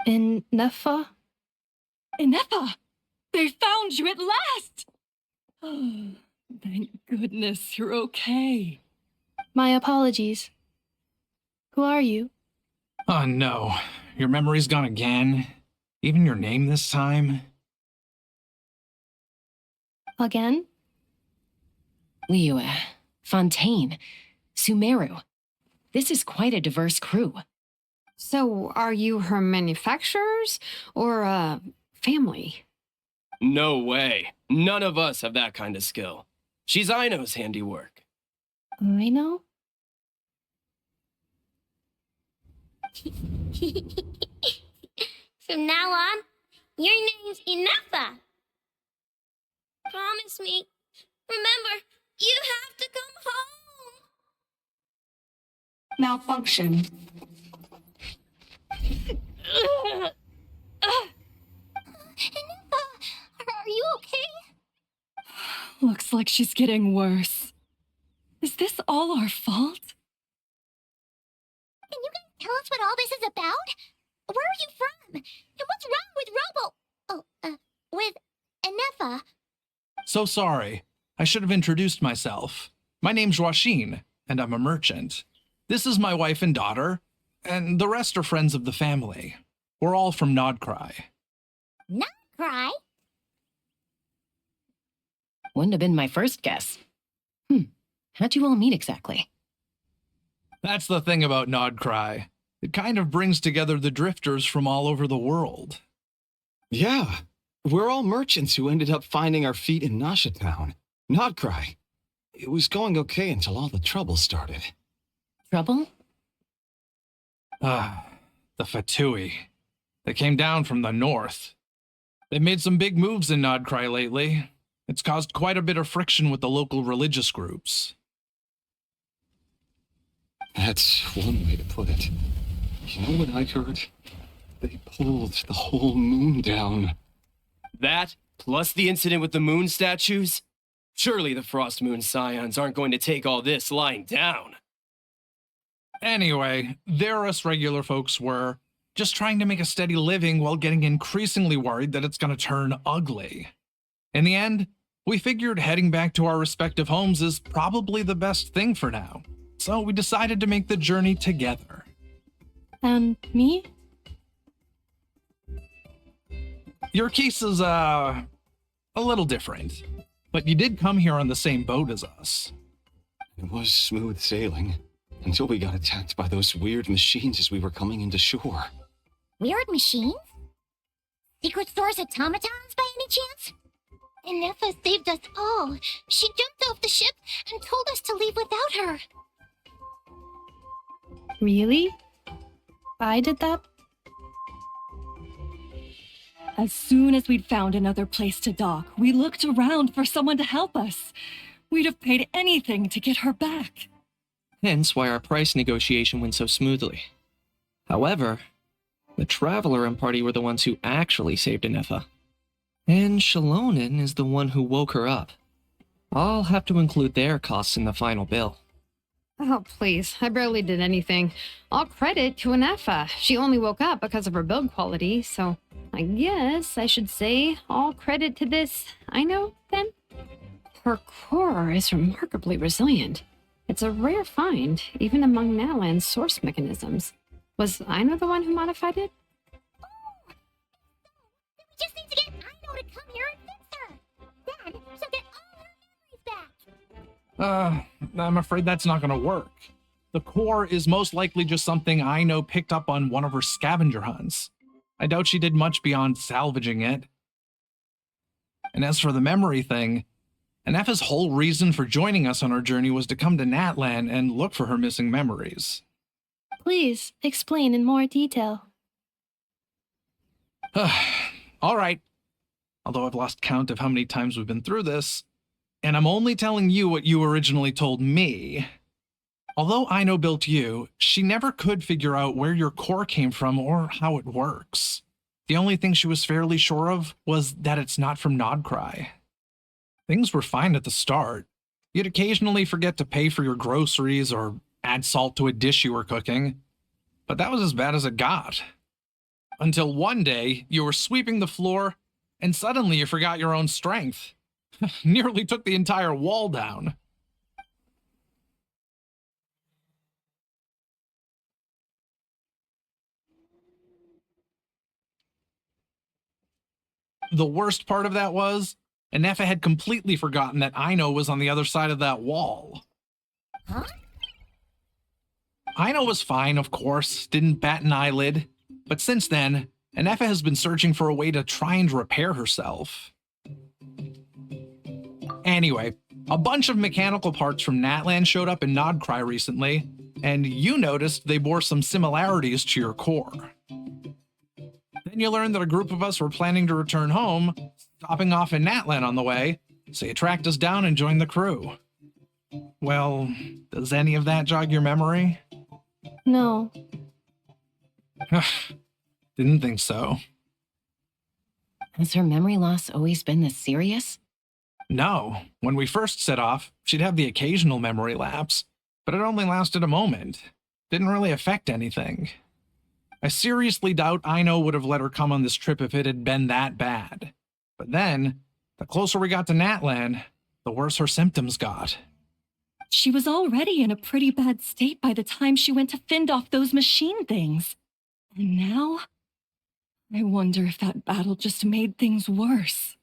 Ineffa? Ineffa! They found you at last! Oh, thank goodness you're okay. My apologies. Who are you? Oh no, your memory's gone again? Even your name this time? Again? Liyue, Fontaine, Sumeru. This is quite a diverse crew. So, are you her manufacturers or family? No way. None of us have that kind of skill. She's Aino's handiwork. Aino? From now on, your name's Ineffa. Promise me. Remember, you have to come home. Malfunction. Ineffa, are you okay? Looks like she's getting worse. Is this all our fault? Can you guys tell us what all this is about? Where are you from? And what's wrong with with Ineffa? So sorry. I should have introduced myself. My name's Joachine, and I'm a merchant. This is my wife and daughter, and the rest are friends of the family. We're all from Nodcry. Nodcry? Wouldn't have been my first guess. How'd you all meet exactly? That's the thing about Nodcry. It kind of brings together the drifters from all over the world. Yeah, we're all merchants who ended up finding our feet in Nasha Town. Nodcry. It was going okay until all the trouble started. Trouble? The Fatui. They came down from the north. They've made some big moves in Nodcry lately. It's caused quite a bit of friction with the local religious groups. That's one way to put it. You know what I heard? They pulled the whole moon down. That, plus the incident with the moon statues? Surely the Frost Moon Scions aren't going to take all this lying down. Anyway, there us regular folks were, just trying to make a steady living while getting increasingly worried that it's going to turn ugly. In the end, we figured heading back to our respective homes is probably the best thing for now. So we decided to make the journey together. And me? Your case is, a little different. But you did come here on the same boat as us. It was smooth sailing, until we got attacked by those weird machines as we were coming into shore. Weird machines? Secret Source automatons by any chance? Ineffa saved us all. She jumped off the ship and told us to leave without her. Really? I did that? As soon as we'd found another place to dock, we looked around for someone to help us. We'd have paid anything to get her back. Hence why our price negotiation went so smoothly. However, the Traveler and party were the ones who actually saved Ineffa. And Shalonen is the one who woke her up. I'll have to include their costs in the final bill. Oh, please. I barely did anything. All credit to Ineffa. She only woke up because of her build quality, so I guess I should say all credit to this Aino, then? Her core is remarkably resilient. It's a rare find, even among Nalan's source mechanisms. Was Aino the one who modified it? Oh! We just need to get Aino to come here and fix her! Then she'll get all her memories back! I'm afraid that's not gonna work. The core is most likely just something Aino picked up on one of her scavenger hunts. I doubt she did much beyond salvaging it. And as for the memory thing, Ineffa's whole reason for joining us on our journey was to come to Natlan and look for her missing memories. Please, explain in more detail. All right. Although I've lost count of how many times we've been through this, and I'm only telling you what you originally told me. Although Aino built you, she never could figure out where your core came from or how it works. The only thing she was fairly sure of was that it's not from Nodcry. Things were fine at the start. You'd occasionally forget to pay for your groceries or add salt to a dish you were cooking, but that was as bad as it got. Until one day, you were sweeping the floor, and suddenly you forgot your own strength. Nearly took the entire wall down. The worst part of that was, Anefa had completely forgotten that Aino was on the other side of that wall. Huh? Aino was fine, of course, didn't bat an eyelid, but since then, Anefa has been searching for a way to try and repair herself. Anyway, a bunch of mechanical parts from Natlan showed up in Nodcry recently, and you noticed they bore some similarities to your core. Then you learned that a group of us were planning to return home, stopping off in Natlan on the way, so you tracked us down and joined the crew. Well, does any of that jog your memory? No. Didn't think so. Has her memory loss always been this serious? No. When we first set off, she'd have the occasional memory lapse, but it only lasted a moment. Didn't really affect anything. I seriously doubt Aino would have let her come on this trip if it had been that bad. But then, the closer we got to Natlan, the worse her symptoms got. She was already in a pretty bad state by the time she went to fend off those machine things. And now, I wonder if that battle just made things worse.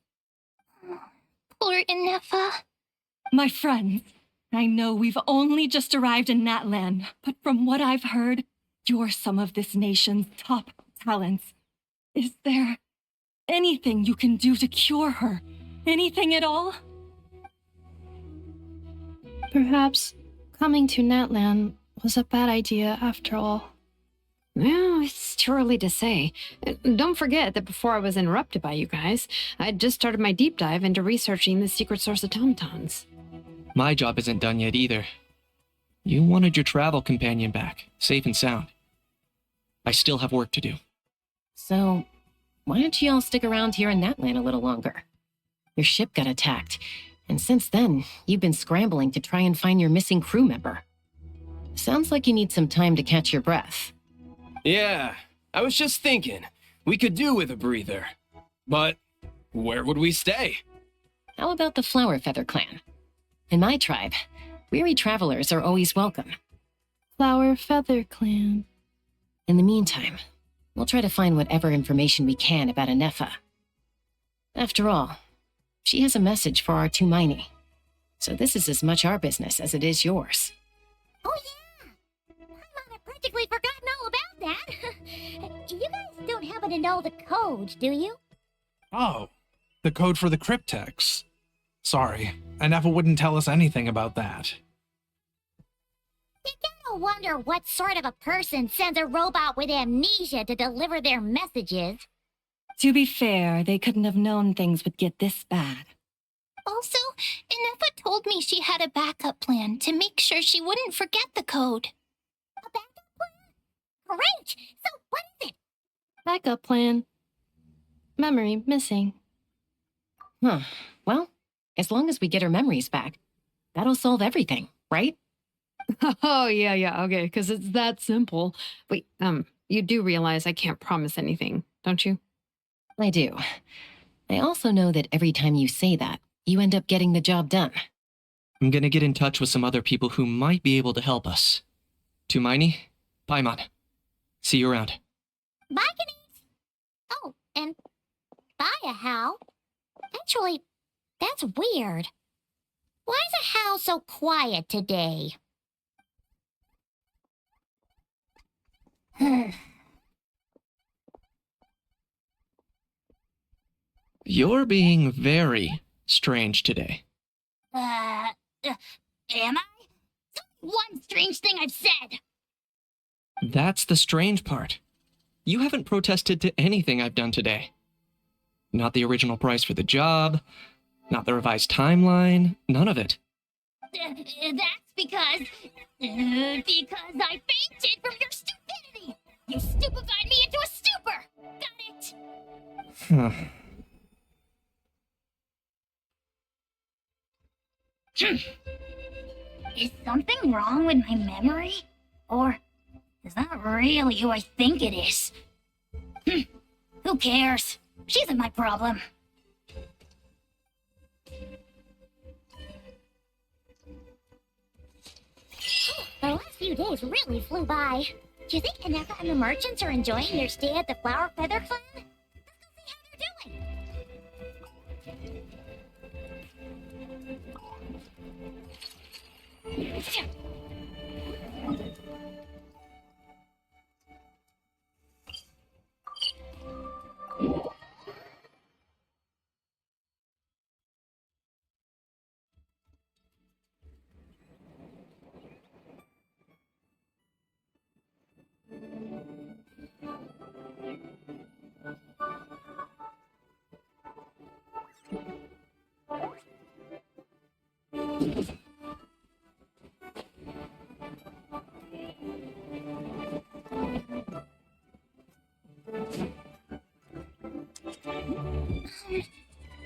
Poor Inefa. My friends, I know we've only just arrived in Natlan, but from what I've heard, you're some of this nation's top talents. Is there anything you can do to cure her? Anything at all? Perhaps coming to Natlan was a bad idea after all. Well, it's too early to say. Don't forget that before I was interrupted by you guys, I'd just started my deep dive into researching the secret source automatons. My job isn't done yet either. You wanted your travel companion back, safe and sound. I still have work to do. So, why don't you all stick around here in Natlan a little longer? Your ship got attacked, and since then, you've been scrambling to try and find your missing crew member. Sounds like you need some time to catch your breath. Yeah, I was just thinking, we could do with a breather. But where would we stay? How about the Flower Feather Clan? In my tribe, weary travelers are always welcome. Flower Feather Clan. In the meantime, we'll try to find whatever information we can about Anefa. After all, she has a message for our Tumaini, so this is as much our business as it is yours. Oh yeah! I've practically forgotten all about that. You guys don't happen to know the code, do you? Oh, the code for the cryptex. Sorry, Anefa wouldn't tell us anything about that. You gotta wonder what sort of a person sends a robot with amnesia to deliver their messages. To be fair, they couldn't have known things would get this bad. Also, Inefa told me she had a backup plan to make sure she wouldn't forget the code. A backup plan? Great! So what is it? Backup plan. Memory missing. Huh. Well, as long as we get her memories back, that'll solve everything, right? Oh, yeah, okay, because it's that simple. Wait, you do realize I can't promise anything, don't you? I do. I also know that every time you say that, you end up getting the job done. I'm gonna get in touch with some other people who might be able to help us. Tumaini, Paimon. See you around. Bye, Kenese. Oh, and bye, How. Actually, that's weird. Why is How so quiet today? You're being very strange today. Am I? Tell me one strange thing I've said. That's the strange part. You haven't protested to anything I've done today. Not the original price for the job, not the revised timeline, none of it. That's because I fainted from your stupidity. You stupefied me into a stupor. Got it? Is something wrong with my memory? Or is that really who I think it is? Who cares? She isn't my problem. The last few days really flew by. Do you think Anefa and the merchants are enjoying their stay at the Flower Feather Clan? Let's go see how they're doing.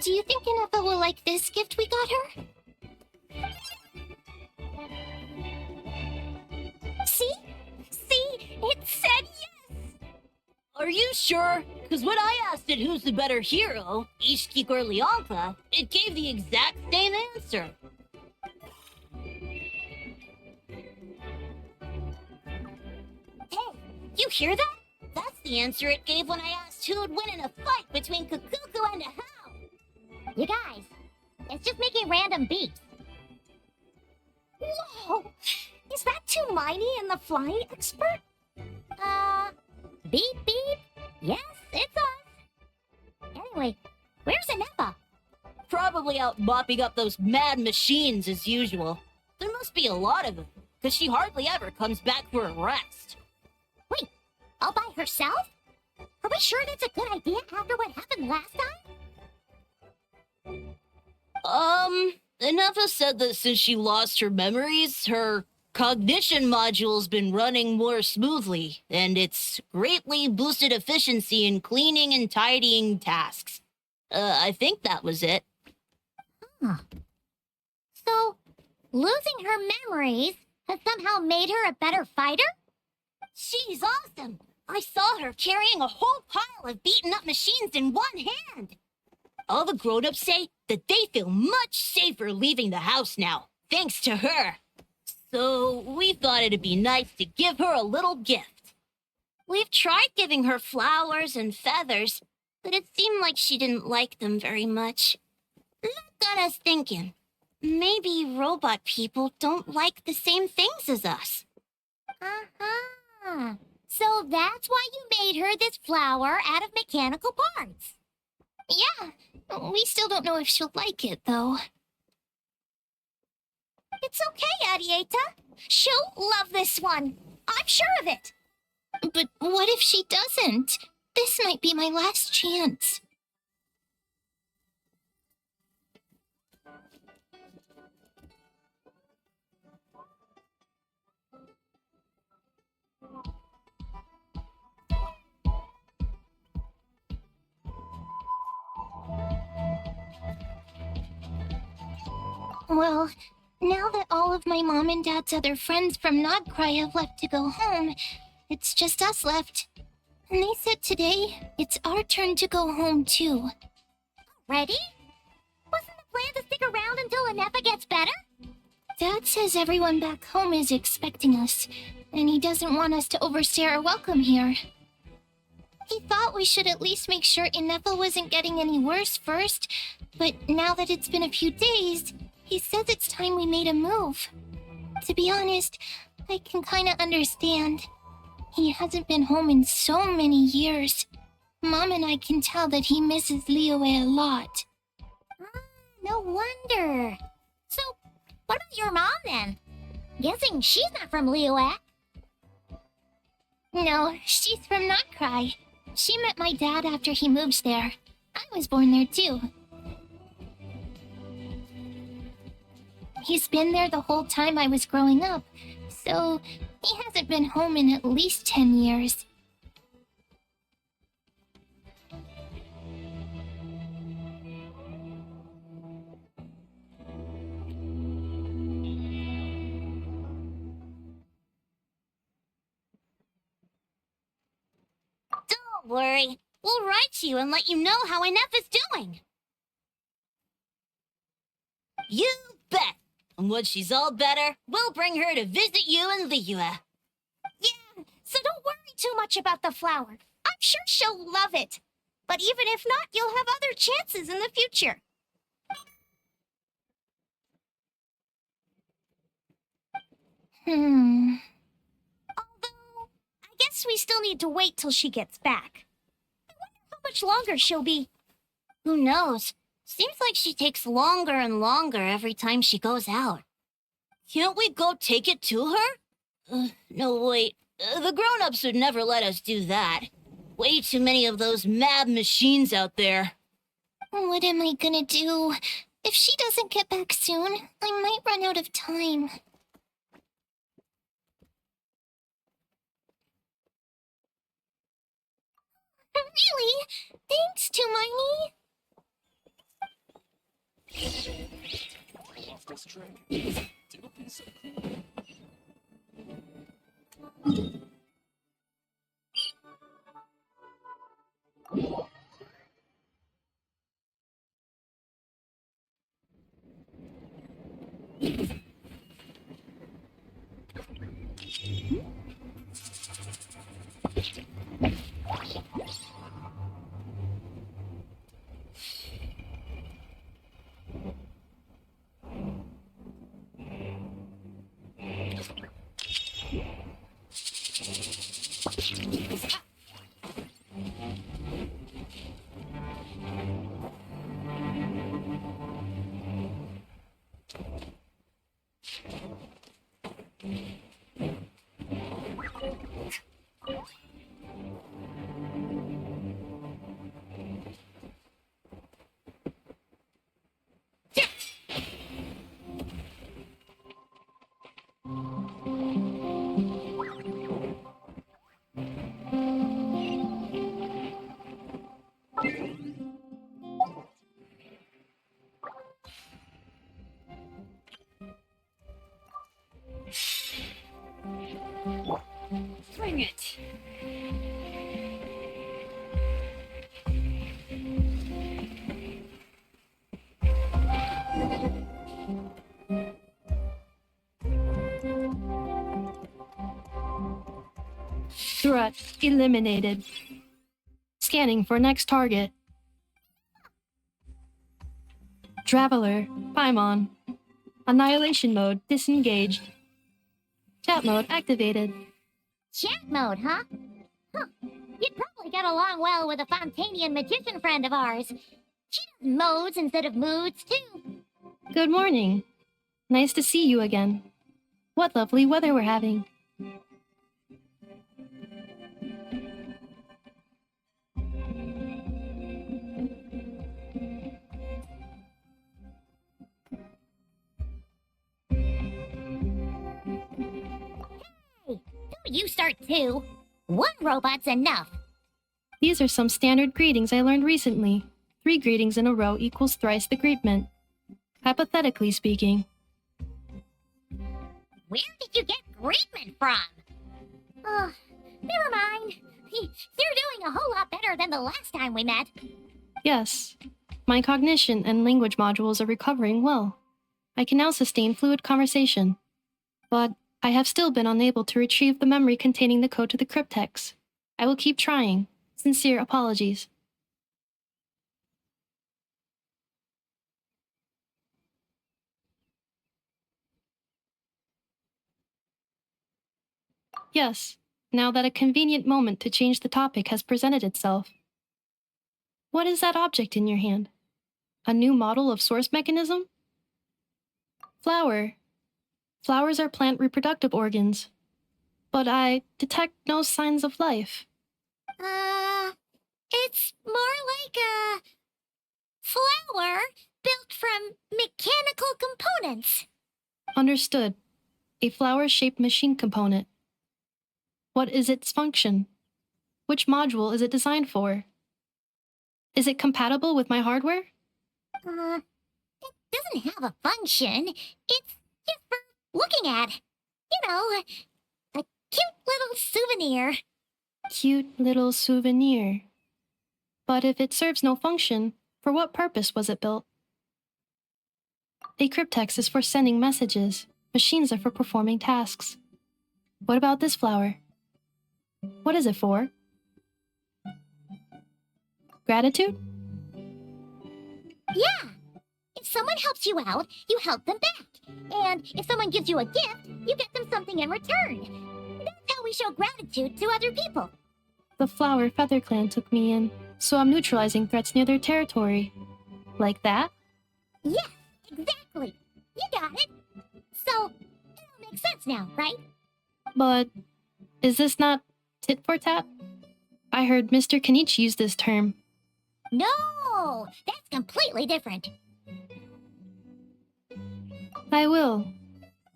Do you think Anefa will like this gift we got her? See? It said yes! Are you sure? Because when I asked it who's the better hero, Ishiki or Leonka, it gave the exact same answer. Hey, you hear that? That's the answer it gave when I asked who would win in a fight between Kukuku and a How. You guys, it's just making random beeps. Whoa! Is that Tumaini and the flying expert? Beep beep? Yes, it's us. Anyway, where's Anefa? Probably out mopping up those mad machines as usual. There must be a lot of them, because she hardly ever comes back for a rest. Wait, all by herself? Are we sure that's a good idea after what happened last time? Anefa said that since she lost her memories, her cognition module's been running more smoothly, and it's greatly boosted efficiency in cleaning and tidying tasks. I think that was it. Huh. So, losing her memories has somehow made her a better fighter? She's awesome! I saw her carrying a whole pile of beaten-up machines in one hand! All the grown-ups say that they feel much safer leaving the house now, thanks to her. So we thought it'd be nice to give her a little gift. We've tried giving her flowers and feathers, but it seemed like she didn't like them very much. That got us thinking. Maybe robot people don't like the same things as us. Uh-huh. So that's why you made her this flower out of mechanical parts. Yeah, we still don't know if she'll like it, though. It's okay, Arieta. She'll love this one. I'm sure of it. But what if she doesn't? This might be my last chance. Well, now that all of my mom and dad's other friends from Nodcry have left to go home, it's just us left. And they said today, it's our turn to go home too. Ready? Wasn't the plan to stick around until Anefa gets better? Dad says everyone back home is expecting us, and he doesn't want us to overstay our welcome here. He thought we should at least make sure Anefa wasn't getting any worse first, but now that it's been a few days, he says it's time we made a move. To be honest, I can kinda understand. He hasn't been home in so many years. Mom and I can tell that he misses Liyue a lot. No wonder. So, what about your mom then? Guessing she's not from Liyue. No, she's from Notcry. She met my dad after he moved there. I was born there too. He's been there the whole time I was growing up, so he hasn't been home in at least 10 years. Don't worry. We'll write to you and let you know how Inef is doing. You bet. And when she's all better, we'll bring her to visit you in Liyue. Yeah, so don't worry too much about the flower. I'm sure she'll love it. But even if not, you'll have other chances in the future. Although, I guess we still need to wait till she gets back. I wonder how much longer she'll be. Who knows? Seems like she takes longer and longer every time she goes out. Can't we go take it to her? No, wait. The grown-ups would never let us do that. Way too many of those mad machines out there. What am I gonna do? If she doesn't get back soon, I might run out of time. Really? Thanks, Hermione. Bring it. Threat eliminated. Scanning for next target. Traveler, Paimon. Annihilation mode disengaged. Chat mode activated. Chat mode, huh? Huh. You'd probably get along well with a Fontanian magician friend of ours. She does modes instead of moods, too. Good morning. Nice to see you again. What lovely weather we're having. Hey, don't you start too. One robot's enough. These are some standard greetings I learned recently. 3 greetings in a row equals thrice the greetment. Hypothetically speaking. Where did you get greetment from? Never mind. You're doing a whole lot better than the last time we met. Yes, my cognition and language modules are recovering well. I can now sustain fluid conversation. But I have still been unable to retrieve the memory containing the code to the cryptex. I will keep trying. Sincere apologies. Yes, now that a convenient moment to change the topic has presented itself. What is that object in your hand? A new model of source mechanism? Flower. Flowers are plant reproductive organs. But I detect no signs of life. It's more like a flower built from mechanical components. Understood. A flower-shaped machine component. What is its function? Which module is it designed for? Is it compatible with my hardware? It doesn't have a function. It's just for looking at. You know, a cute little souvenir. Cute little souvenir. But if it serves no function, for what purpose was it built? A cryptex is for sending messages. Machines are for performing tasks. What about this flower? What is it for? Gratitude? Yeah. If someone helps you out, you help them back. And if someone gives you a gift, you get them something in return. That's how we show gratitude to other people. The Flower Feather Clan took me in, so I'm neutralizing threats near their territory. Like that? Yeah, exactly. You got it. So, it all makes sense now, right? But is this not tit for tat? I heard Mr. Kenichi use this term. No, that's completely different. I will.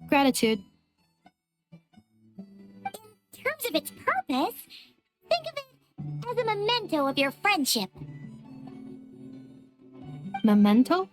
Gratitude. In terms of its purpose, think of it as a memento of your friendship. Memento?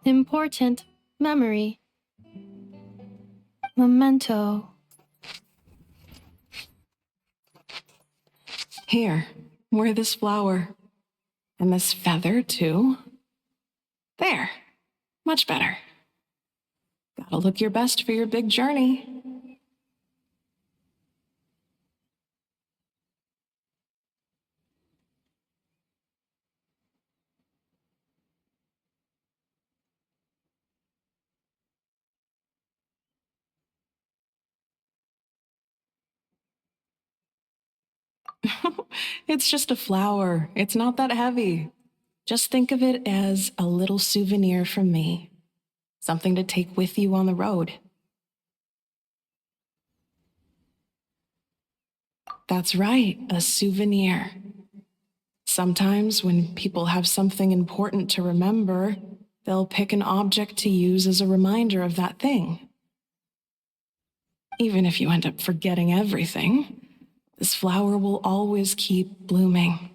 Important memory. Memento. Here, wear this flower. And this feather, too. There. Much better. Gotta look your best for your big journey. It's just a flower. It's not that heavy. Just think of it as a little souvenir from me. Something to take with you on the road. That's right, a souvenir. Sometimes when people have something important to remember, they'll pick an object to use as a reminder of that thing. Even if you end up forgetting everything, this flower will always keep blooming.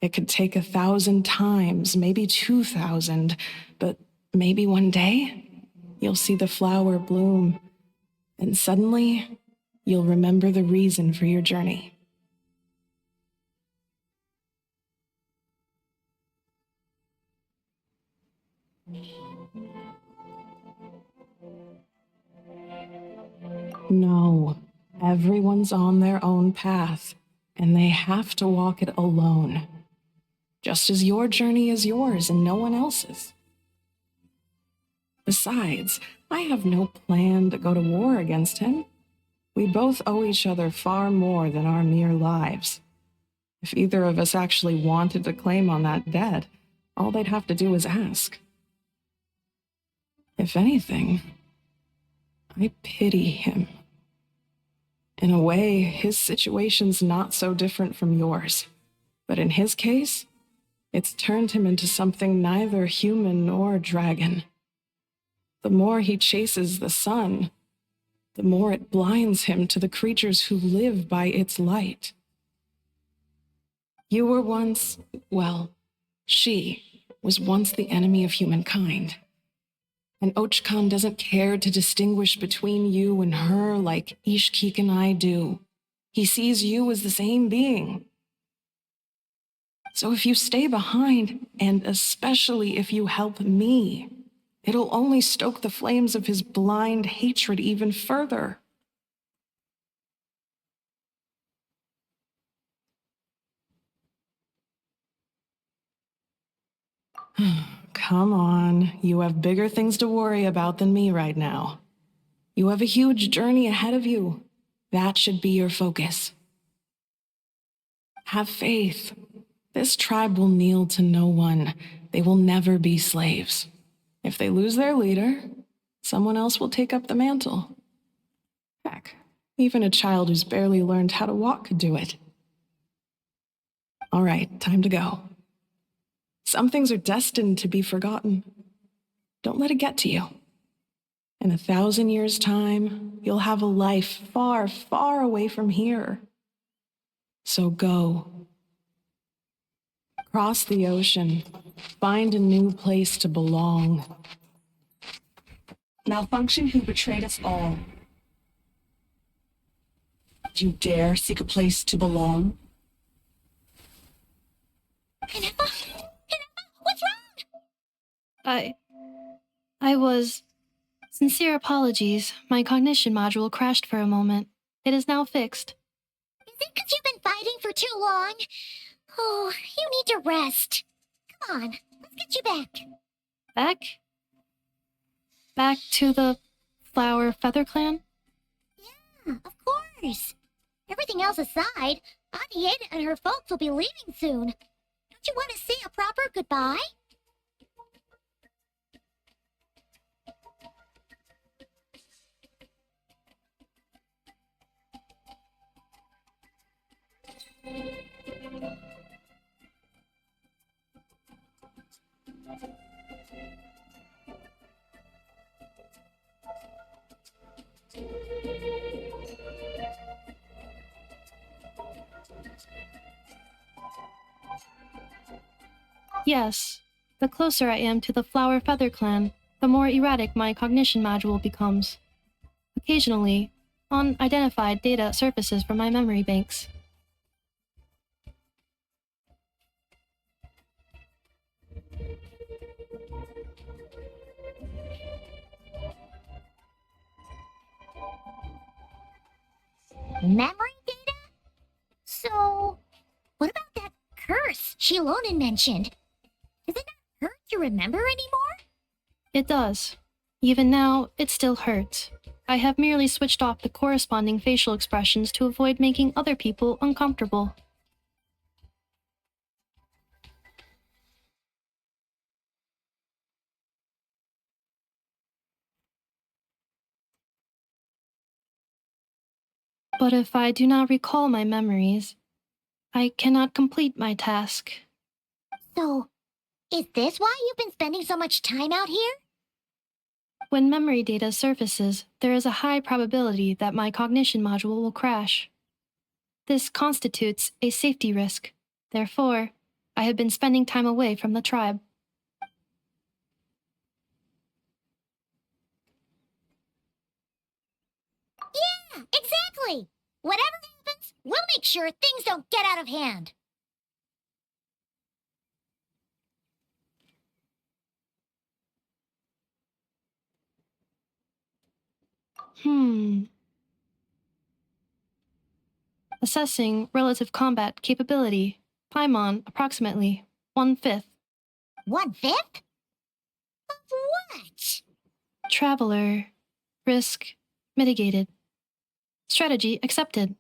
It could take 1,000 times, maybe 2,000, but maybe one day you'll see the flower bloom, and suddenly you'll remember the reason for your journey. No, everyone's on their own path, and they have to walk it alone. Just as your journey is yours and no one else's. Besides, I have no plan to go to war against him. We both owe each other far more than our mere lives. If either of us actually wanted to claim on that debt, all they'd have to do is ask. If anything, I pity him. In a way, his situation's not so different from yours. But in his case, it's turned him into something neither human nor dragon. The more he chases the sun, the more it blinds him to the creatures who live by its light. You were once, well, she was once the enemy of humankind. And Archon doesn't care to distinguish between you and her like Ishkik and I do. He sees you as the same being. So if you stay behind, and especially if you help me, it'll only stoke the flames of his blind hatred even further. Come on, you have bigger things to worry about than me right now. You have a huge journey ahead of you. That should be your focus. Have faith. This tribe will kneel to no one. They will never be slaves. If they lose their leader, someone else will take up the mantle. Heck, even a child who's barely learned how to walk could do it. All right, time to go. Some things are destined to be forgotten. Don't let it get to you. In 1,000 years' time, you'll have a life far, far away from here. So go. Cross the ocean. Find a new place to belong. Malfunction who betrayed us all. Do you dare seek a place to belong? Ineffa? What's wrong? I was... Sincere apologies. My cognition module crashed for a moment. It is now fixed. Is it because you've been fighting for too long? Oh, you need to rest. Come on, let's get you back. Back? Back to the Flower Feather Clan? Yeah, of course. Everything else aside, Adieta and her folks will be leaving soon. Don't you want to say a proper goodbye? Yes. The closer I am to the Flower Feather Clan, the more erratic my cognition module becomes. Occasionally, unidentified data surfaces from my memory banks. Memory data? So, what about that curse Shilonen mentioned? Does it not hurt to remember anymore? It does. Even now, it still hurts. I have merely switched off the corresponding facial expressions to avoid making other people uncomfortable. But if I do not recall my memories, I cannot complete my task. So, is this why you've been spending so much time out here? When memory data surfaces, there is a high probability that my cognition module will crash. This constitutes a safety risk. Therefore, I have been spending time away from the tribe. Yeah, exactly! Whatever happens, we'll make sure things don't get out of hand. Assessing relative combat capability. Paimon, approximately 1/5. 1/5? Of what? Traveler. Risk mitigated. Strategy accepted.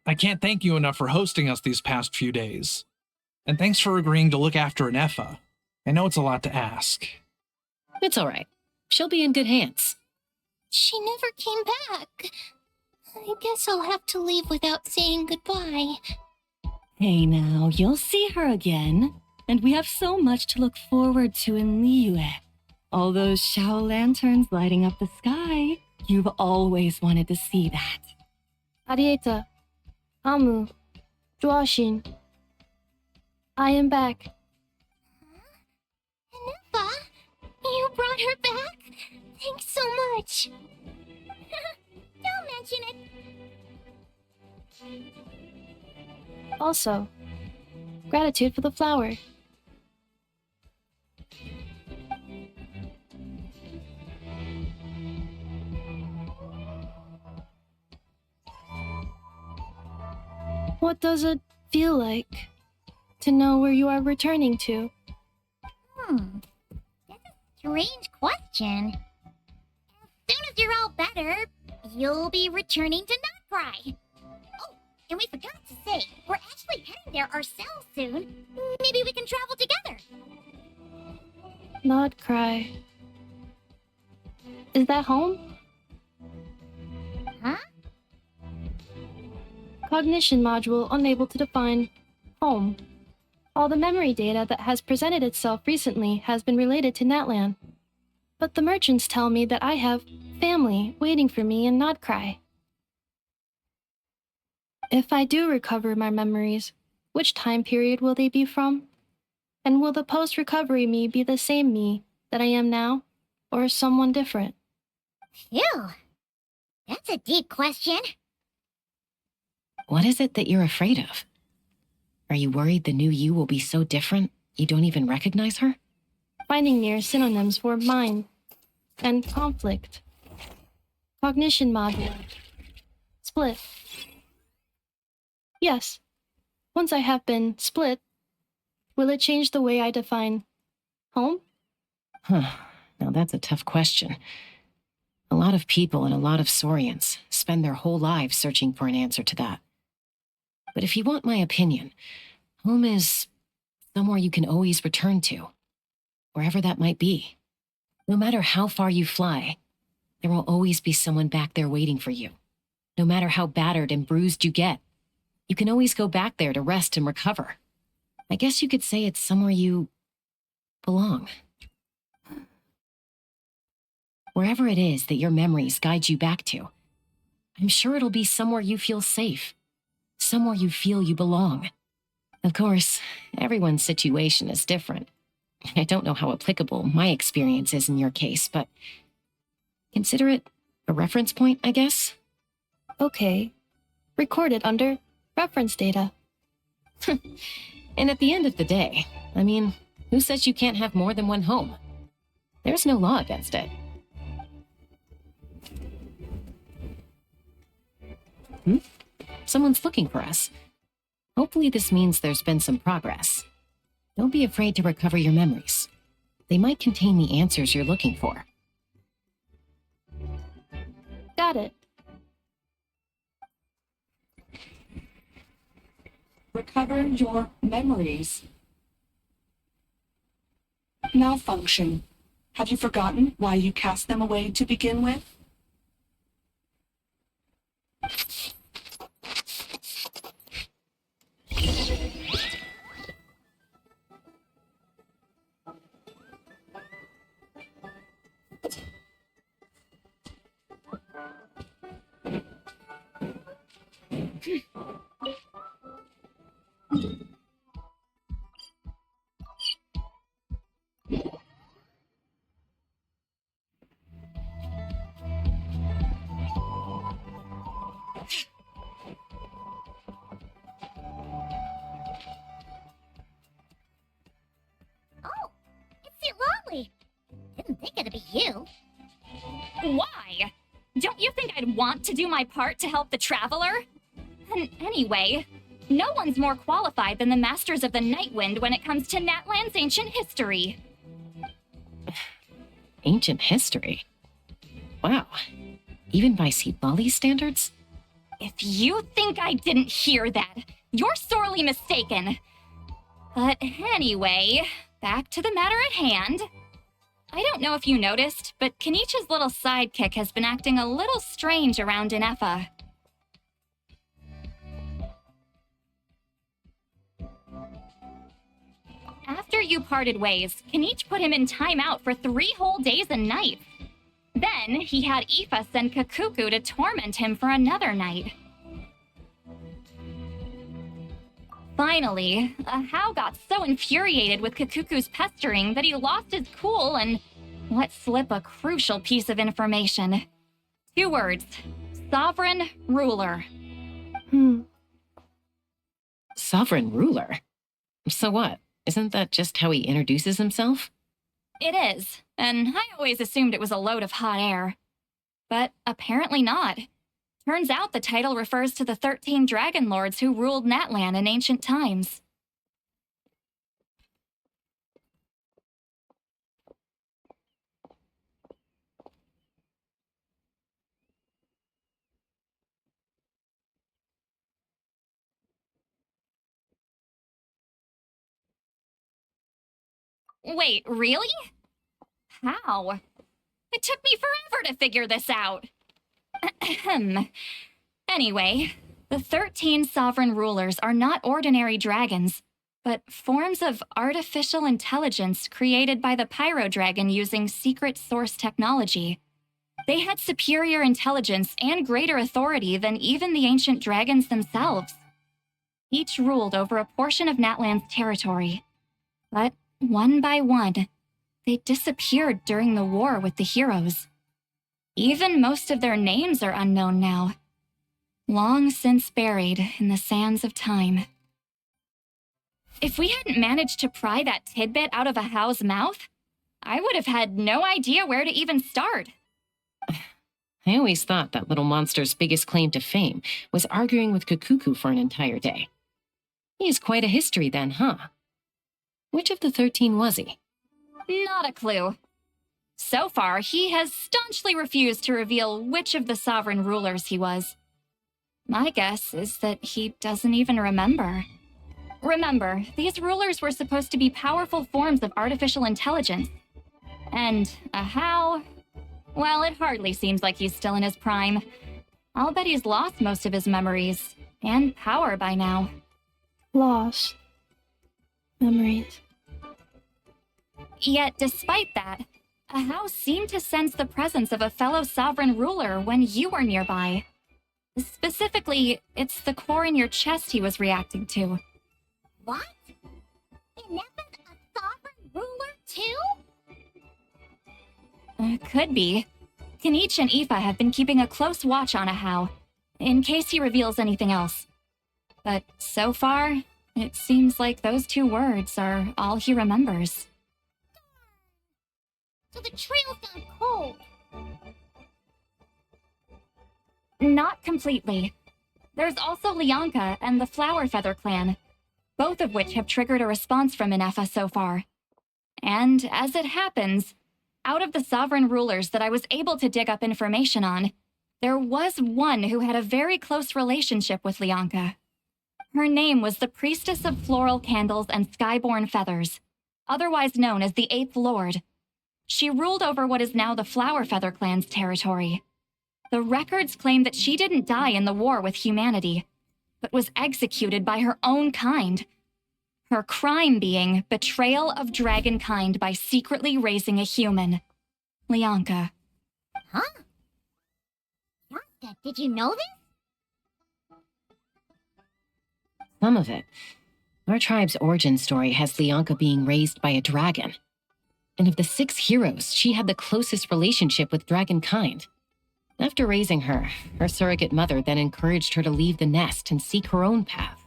I can't thank you enough for hosting us these past few days. And thanks for agreeing to look after Ineffa. I know it's a lot to ask. It's all right. She'll be in good hands. She never came back. I guess I'll have to leave without saying goodbye. Hey now, you'll see her again. And we have so much to look forward to in Liyue. All those Shao lanterns lighting up the sky. You've always wanted to see that. Arieta. Amu. Joashin. I am back. Ineffa, you brought her back? Thanks so much. Don't mention it. Also, gratitude for the flower. What does it feel like to know where you are returning to? That's a strange question. As soon as you're all better, you'll be returning to Nutcry. Oh, and we forgot to say, we're actually heading there ourselves soon. Maybe we can travel together. Not cry. Is that home? Huh? Cognition module unable to define home. All the memory data that has presented itself recently has been related to Natlan. But the merchants tell me that I have family waiting for me in Nodcry. If I do recover my memories, which time period will they be from? And will the post-recovery me be the same me that I am now, or someone different? Phew. That's a deep question. What is it that you're afraid of? Are you worried the new you will be so different you don't even recognize her? Finding near synonyms for mind and conflict. Cognition module. Split. Yes. Once I have been split, will it change the way I define home? Huh. Now that's a tough question. A lot of people and a lot of Saurians spend their whole lives searching for an answer to that. But if you want my opinion, home is somewhere you can always return to, wherever that might be. No matter how far you fly, there will always be someone back there waiting for you. No matter how battered and bruised you get, you can always go back there to rest and recover. I guess you could say it's somewhere you belong. Wherever it is that your memories guide you back to, I'm sure it'll be somewhere you feel safe, somewhere you feel you belong. Of course, everyone's situation is different. I don't know how applicable my experience is in your case, but consider it a reference point, I guess. Okay. Recorded under reference data. And at the end of the day, I mean, who says you can't have more than one home? There's no law against it. Someone's looking for us. Hopefully this means there's been some progress. Don't be afraid to recover your memories. They might contain the answers you're looking for. Got it. Recover your memories. Malfunction. Have you forgotten why you cast them away to begin with? Oh, it's Lonely. Didn't think it'd be you. Why? Don't you think I'd want to do my part to help the Traveler? And anyway, no one's more qualified than the Masters of the Nightwind when it comes to Natlan's ancient history. Ancient history? Wow. Even by Seedbali standards? If you think I didn't hear that, you're sorely mistaken. But anyway, back to the matter at hand. I don't know if you noticed, but Kenichi's little sidekick has been acting a little strange around Inefa. After you parted ways, Kenichi put him in timeout for 3 whole days and nights. Then he had Aoife send Kakuku to torment him for another night. Finally, Hao got so infuriated with Kakuku's pestering that he lost his cool and let slip a crucial piece of information. 2 words. Sovereign Ruler. Sovereign ruler? So what? Isn't that just how he introduces himself? It is, and I always assumed it was a load of hot air. But apparently not. Turns out the title refers to the 13 dragon lords who ruled Natlan in ancient times. Wait, really? How? It took me forever to figure this out. Anyway, the 13 sovereign rulers are not ordinary dragons, but forms of artificial intelligence created by the Pyro Dragon using secret source technology. They had superior intelligence and greater authority than even the ancient dragons themselves. Each ruled over a portion of Natlan's territory. But one by one, they disappeared during the war with the heroes. Even most of their names are unknown now, long since buried in the sands of time. If we hadn't managed to pry that tidbit out of a How's mouth, I would have had no idea where to even start. I always thought that little monster's biggest claim to fame was arguing with Kakuku for an entire day. He has quite a history then, huh? Which of the 13 was he? Not a clue. So far, he has staunchly refused to reveal which of the sovereign rulers he was. My guess is that he doesn't even remember. Remember, these rulers were supposed to be powerful forms of artificial intelligence. And a How? Well, it hardly seems like he's still in his prime. I'll bet he's lost most of his memories and power by now. Lost. Memories. Yet, despite that, a How seemed to sense the presence of a fellow sovereign ruler when you were nearby. Specifically, it's the core in your chest he was reacting to. What? Ineppa's a sovereign ruler too? Could be. Kanich and Aoife have been keeping a close watch on a How, in case he reveals anything else. But so far, it seems like those 2 words are all he remembers. So the trail's gone cold. Not completely. There's also Lianka and the Flower Feather clan, both of which have triggered a response from Ineffa so far. And as it happens, out of the sovereign rulers that I was able to dig up information on, there was one who had a very close relationship with Lianka. Her name was the Priestess of Floral Candles and Skyborn Feathers, otherwise known as the 8th Lord. She ruled over what is now the Flower Feather clan's territory. The records claim that she didn't die in the war with humanity, but was executed by her own kind. Her crime being betrayal of dragonkind by secretly raising a human. Lianka. Huh? Lianka, did you know this? Some of it. Our tribe's origin story has Lianka being raised by a dragon. And of the 6 heroes, she had the closest relationship with dragonkind. After raising her, her surrogate mother then encouraged her to leave the nest and seek her own path.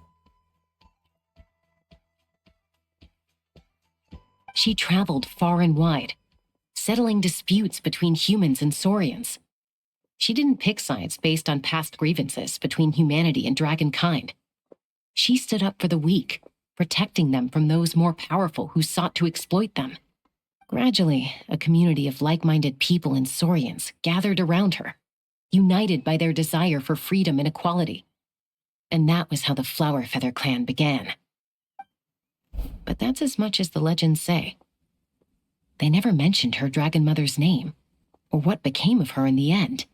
She traveled far and wide, settling disputes between humans and Saurians. She didn't pick sides based on past grievances between humanity and dragonkind. She stood up for the weak, protecting them from those more powerful who sought to exploit them. Gradually, a community of like-minded people and Saurians gathered around her, united by their desire for freedom and equality. And that was how the Flower Feather clan began. But that's as much as the legends say. They never mentioned her dragon mother's name, or what became of her in the end.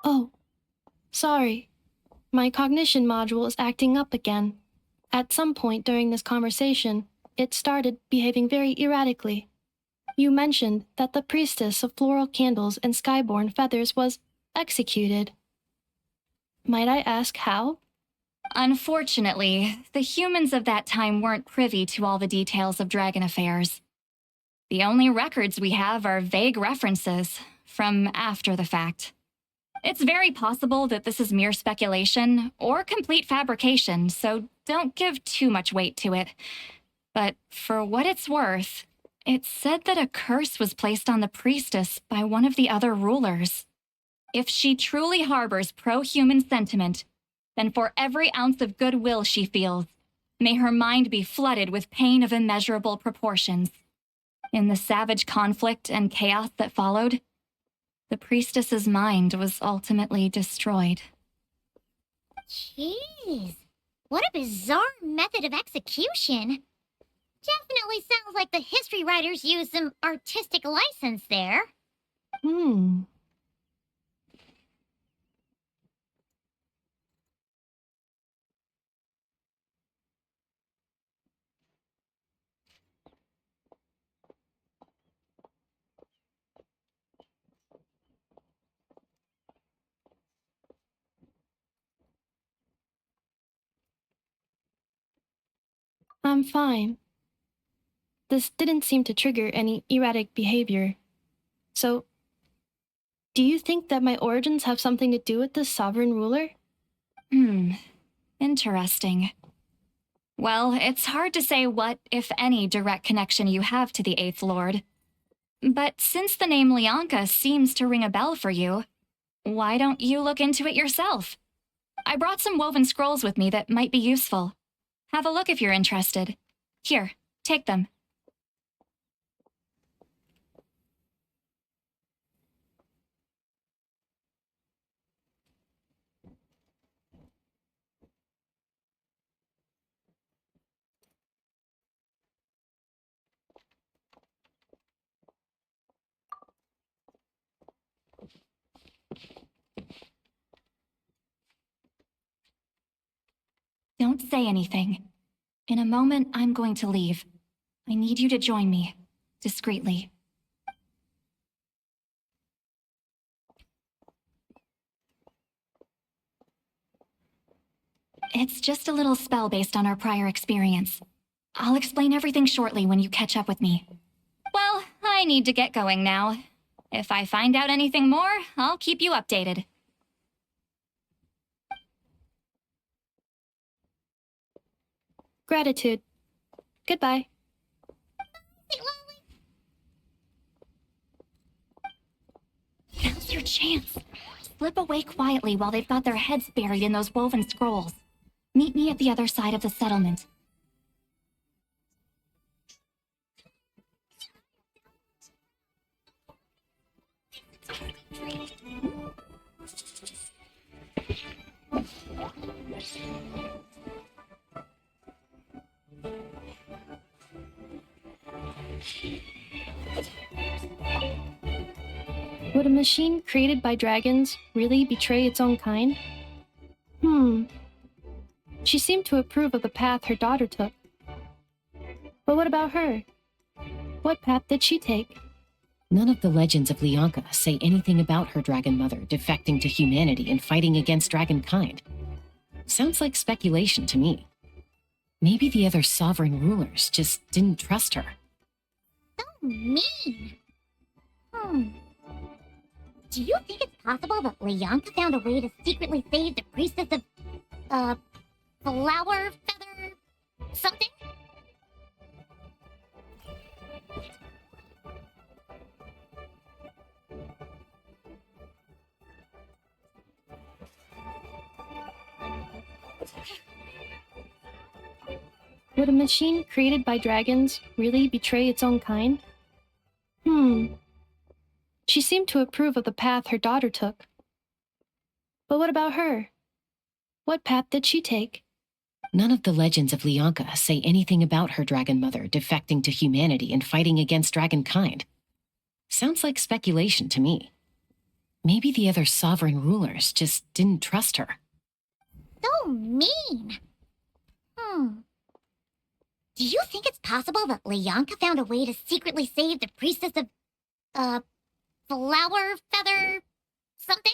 Oh, sorry. My cognition module is acting up again. At some point during this conversation, it started behaving very erratically. You mentioned that the priestess of floral candles and skyborn feathers was executed. Might I ask how? Unfortunately, the humans of that time weren't privy to all the details of dragon affairs. The only records we have are vague references, from after the fact. It's very possible that this is mere speculation or complete fabrication, so don't give too much weight to it. But for what it's worth, it's said that a curse was placed on the priestess by one of the other rulers. If she truly harbors pro-human sentiment, then for every ounce of goodwill she feels, may her mind be flooded with pain of immeasurable proportions. In the savage conflict and chaos that followed, the priestess's mind was ultimately destroyed. Jeez. What a bizarre method of execution. Definitely sounds like the history writers used some artistic license there. I'm fine. This didn't seem to trigger any erratic behavior. So, do you think that my origins have something to do with this sovereign ruler? Interesting. Well, it's hard to say what, if any, direct connection you have to the Eighth Lord. But since the name Lianka seems to ring a bell for you, why don't you look into it yourself? I brought some woven scrolls with me that might be useful. Have a look if you're interested. Here, take them. Don't say anything. In a moment, I'm going to leave. I need you to join me, discreetly. It's just a little spell based on our prior experience. I'll explain everything shortly when you catch up with me. Well, I need to get going now. If I find out anything more, I'll keep you updated. Gratitude. Goodbye. Now's your chance. Slip away quietly while they've got their heads buried in those woven scrolls. Meet me at the other side of the settlement. Would a machine created by dragons really betray its own kind? She seemed to approve of the path her daughter took. But what about her? What path did she take? None of the legends of Lianka say anything about her dragon mother defecting to humanity and fighting against dragonkind. Sounds like speculation to me. Maybe the other sovereign rulers just didn't trust her. So mean. Do you think it's possible that Lianka found a way to secretly save the priestess of, flower feather something? Would a machine created by dragons really betray its own kind? She seemed to approve of the path her daughter took. But what about her? What path did she take? None of the legends of Lianka say anything about her dragon mother defecting to humanity and fighting against dragonkind. Sounds like speculation to me. Maybe the other sovereign rulers just didn't trust her. So mean. Do you think it's possible that Lianka found a way to secretly save the priestess of, flower feather something?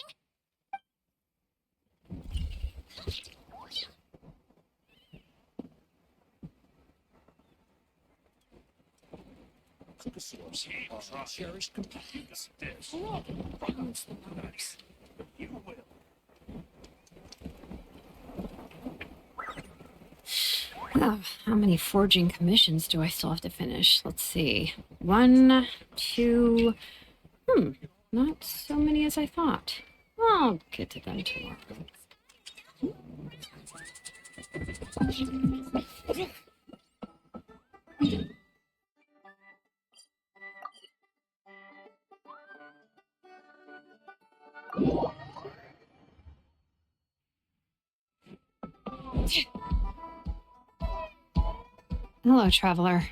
Oh, how many forging commissions do I still have to finish? Let's see. 1, 2. Not so many as I thought. I'll get to them tomorrow. Hello, traveler.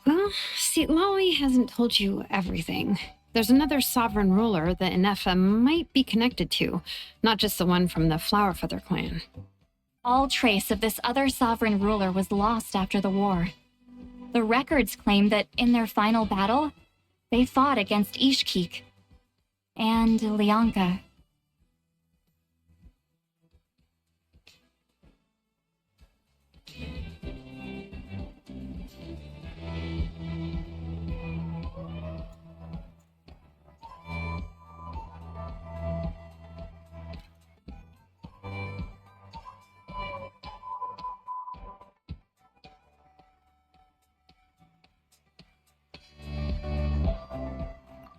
Well, see, Lolly hasn't told you everything. There's another sovereign ruler that Inefa might be connected to, not just the one from the Flowerfeather clan. All trace of this other sovereign ruler was lost after the war. The records claim that in their final battle, they fought against Ishkik and Lianka.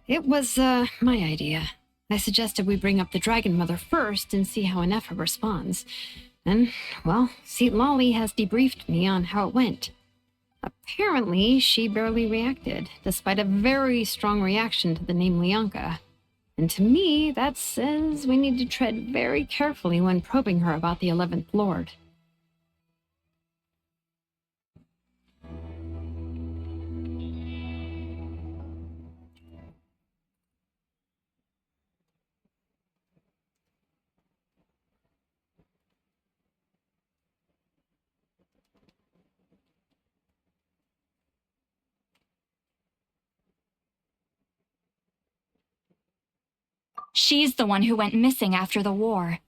It was, my idea. I suggested we bring up the Dragon Mother first and see how Inefa responds. And, well, see, Lolly has debriefed me on how it went. Apparently, she barely reacted, despite a very strong reaction to the name Lianka. And to me, that says we need to tread very carefully when probing her about the 11th Lord. She's the one who went missing after the war.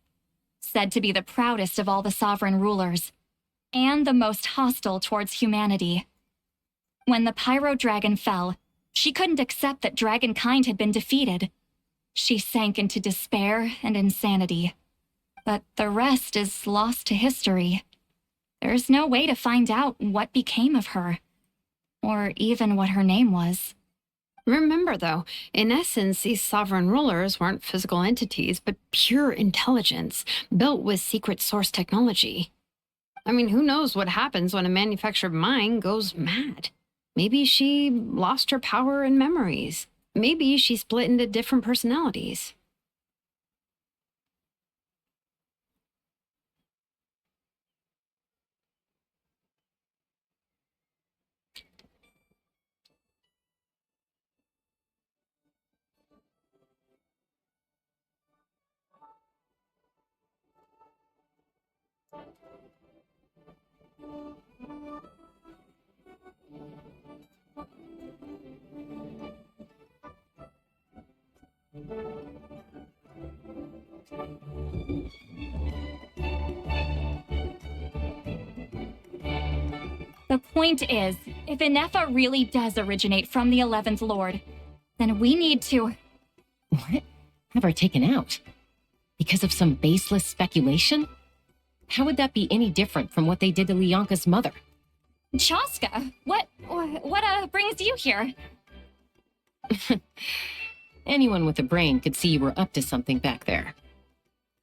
Said to be the proudest of all the sovereign rulers, and the most hostile towards humanity. When the Pyro Dragon fell, she couldn't accept that dragonkind had been defeated. She sank into despair and insanity. But the rest is lost to history. There's no way to find out what became of her, or even what her name was. Remember, though, in essence, these sovereign rulers weren't physical entities, but pure intelligence, built with secret source technology. I mean, who knows what happens when a manufactured mind goes mad? Maybe she lost her power and memories. Maybe she split into different personalities. The point is, if Inefa really does originate from the 11th Lord, then we need to... What? Have her taken out? Because of some baseless speculation? How would that be any different from what they did to Lianka's mother? Chaska, what brings you here? Anyone with a brain could see you were up to something back there.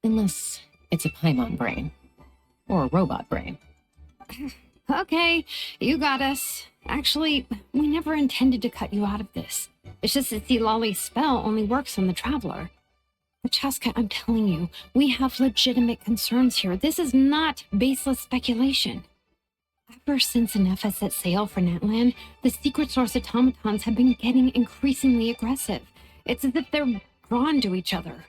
Unless it's a Paimon brain. Or a robot brain. Okay, you got us. Actually, we never intended to cut you out of this. It's just that the Lolly's spell only works on the Traveler. But Chaska, I'm telling you, we have legitimate concerns here. This is not baseless speculation. Ever since Inefa set sail for Natlan, the secret source automatons have been getting increasingly aggressive. It's as if they're drawn to each other.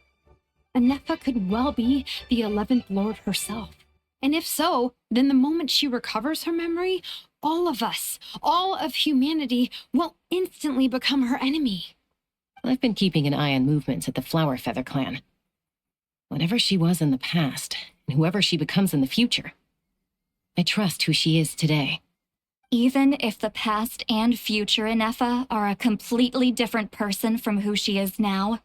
Inefa could well be the 11th Lord herself. And if so, then the moment she recovers her memory, all of us, all of humanity, will instantly become her enemy. I've been keeping an eye on movements at the Flowerfeather clan. Whatever she was in the past, and whoever she becomes in the future, I trust who she is today. Even if the past and future Ineffa are a completely different person from who she is now?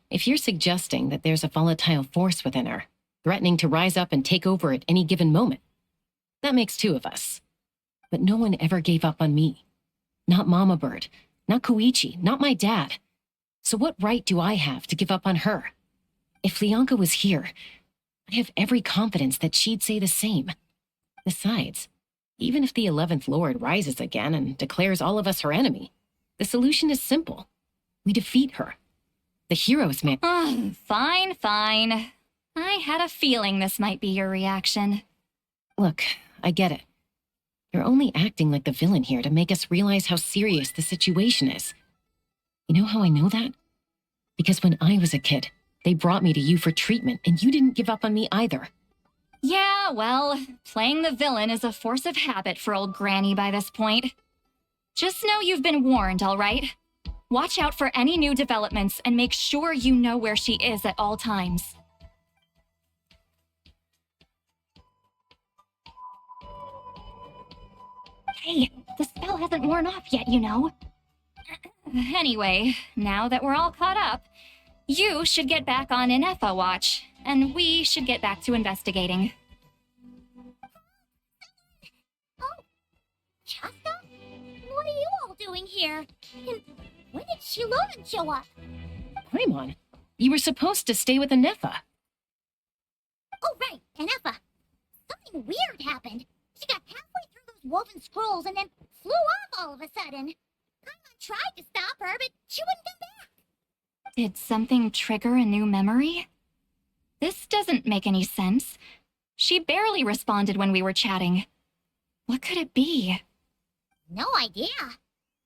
If you're suggesting that there's a volatile force within her, threatening to rise up and take over at any given moment, that makes two of us. But no one ever gave up on me. Not Mama Bird, not Koichi, not my dad. So what right do I have to give up on her? If Leonka was here, I have every confidence that she'd say the same. Besides, even if the 11th Lord rises again and declares all of us her enemy, the solution is simple. We defeat her. The heroes man. Fine, fine. I had a feeling this might be your reaction. Look, I get it. You're only acting like the villain here to make us realize how serious the situation is. You know how I know that? Because when I was a kid, they brought me to you for treatment, and you didn't give up on me either. Yeah, well, playing the villain is a force of habit for old Granny by this point. Just know you've been warned, all right? Watch out for any new developments and make sure you know where she is at all times. Hey, the spell hasn't worn off yet, you know. Anyway, now that we're all caught up, you should get back on Ineffa watch, and we should get back to investigating. Oh, Chaska? What are you all doing here? And when did Shilonen show up? Paimon, you were supposed to stay with Ineffa. Oh, right, Ineffa. Something weird happened. She got halfway through those woven scrolls and then flew off all of a sudden. Paimon tried to stop her, but she wouldn't come back. Did something trigger a new memory? This doesn't make any sense. She barely responded when we were chatting. What could it be? No idea.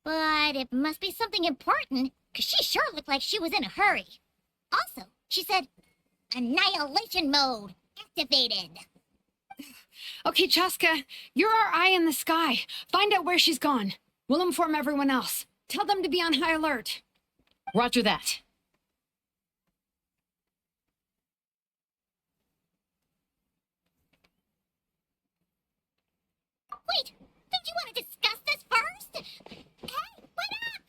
But it must be something important, because she sure looked like she was in a hurry. Also, she said, Annihilation mode activated. Okay, Chaska, you're our eye in the sky. Find out where she's gone. We'll inform everyone else. Tell them to be on high alert. Roger that. Wait, don't you want to discuss this first? Hey, wait up!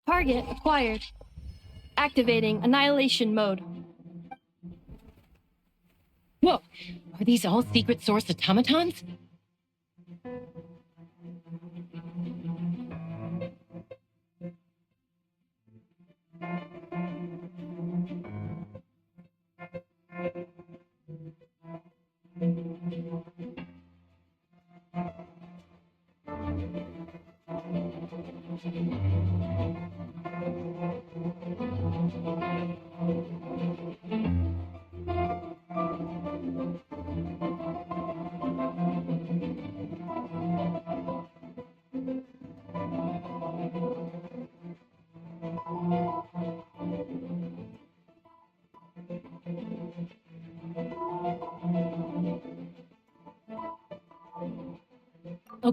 Target acquired. Activating annihilation mode. Whoa, are these all secret source automatons?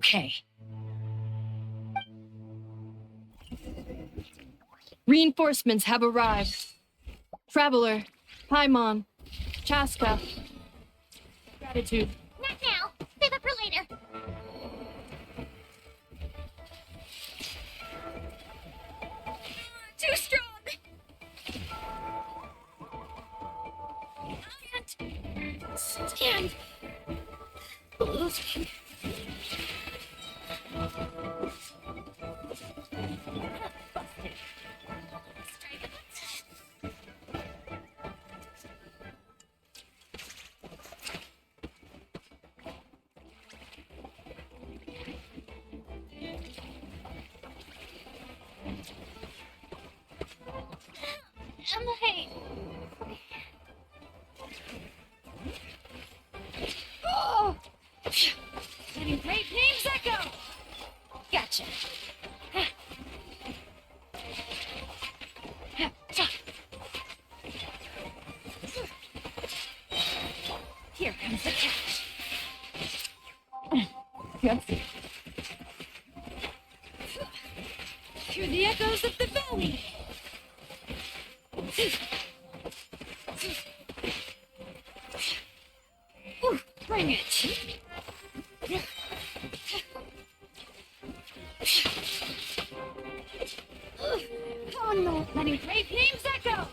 Okay. Reinforcements have arrived. Traveler, Paimon, Chaska. Gratitude. Not now. Save it for later. Too strong! Stand! Emily! Oh! Any great names, Echo! Gotcha. Here comes the catch. Yep. Hear the echoes of the valley. Ooh, bring it. Oh no, letting great names echo.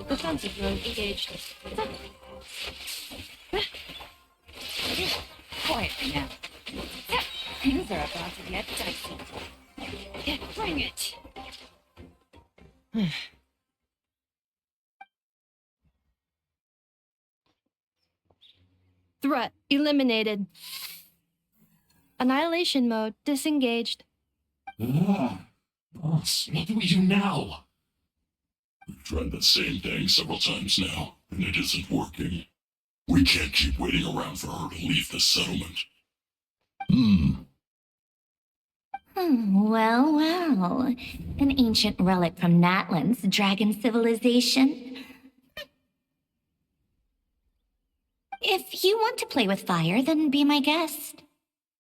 Defensive mode engaged. Quiet now. Things are about to get dicey. Bring it. Threat eliminated. Annihilation mode disengaged. Boss, what do we do now? We've tried the same thing several times now, and it isn't working. We can't keep waiting around for her to leave the settlement. Well, well. An ancient relic from Natlan's dragon civilization. If you want to play with fire, then be my guest.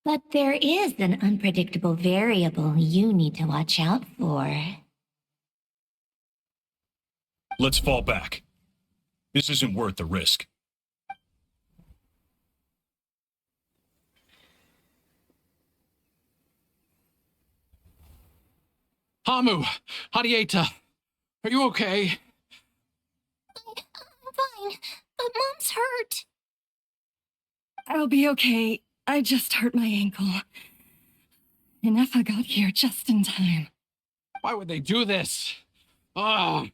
But there is an unpredictable variable you need to watch out for. Let's fall back. This isn't worth the risk. Hamu, Hadieta, are you okay? I'm fine, but Mom's hurt. I'll be okay. I just hurt my ankle. Inefa got here just in time. Why would they do this? Why?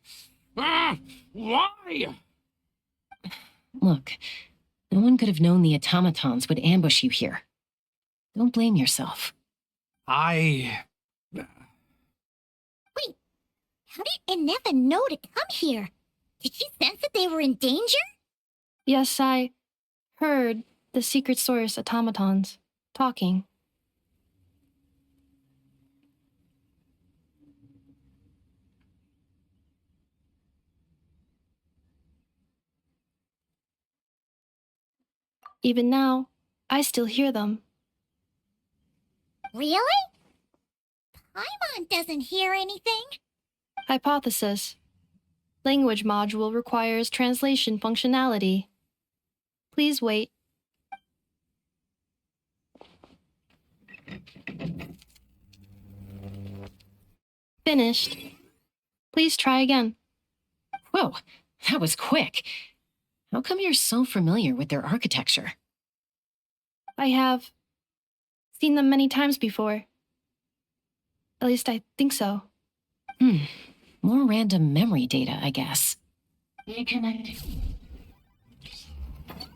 Look, no one could have known the automatons would ambush you here. Don't blame yourself. Wait, how did Inefa know to come here? Did she sense that they were in danger? Yes, I heard the secret source automatons talking. Even now, I still hear them. Really? Paimon doesn't hear anything. Hypothesis. Language module requires translation functionality. Please wait. Finished. Please try again. Whoa, that was quick. How come you're so familiar with their architecture? I have seen them many times before. At least I think so. More random memory data, I guess. Reconnecting. Wow!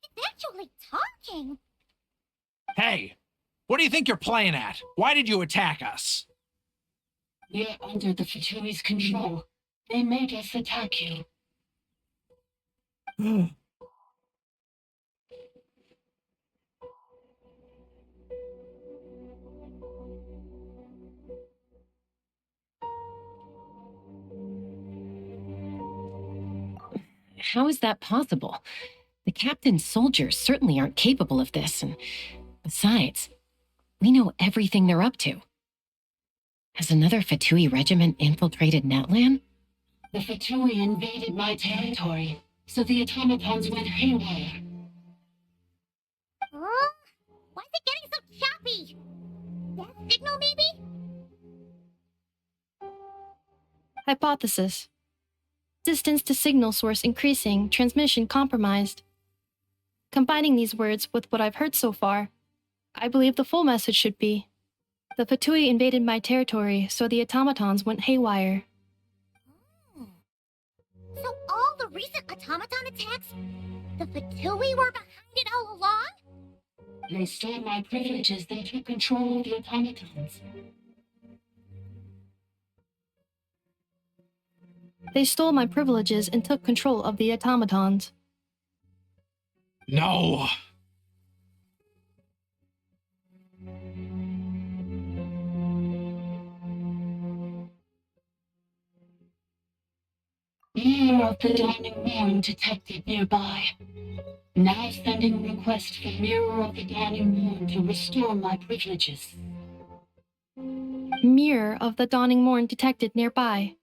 It's actually talking. Hey, what do you think you're playing at? Why did you attack us? We're under the Fatui's control. They made us attack you. how is that possible? The captain's soldiers certainly aren't capable of this, and besides, we know everything they're up to. Has another Fatui regiment infiltrated Natlan? The Fatui invaded my territory, so the automatons went haywire. Why is it getting so choppy? That signal, maybe? Hypothesis. Distance to signal source increasing, transmission compromised. Combining these words with what I've heard so far, I believe the full message should be: the Fatui invaded my territory, so the automatons went haywire. So all the recent automaton attacks, the Fatui were behind it all along? They stole my privileges, then took control of the automatons. They stole my privileges and took control of the automatons. No! Mirror of the Dawning Morn detected nearby. Now sending request for Mirror of the Dawning Morn to restore my privileges. Mirror of the Dawning Morn detected nearby.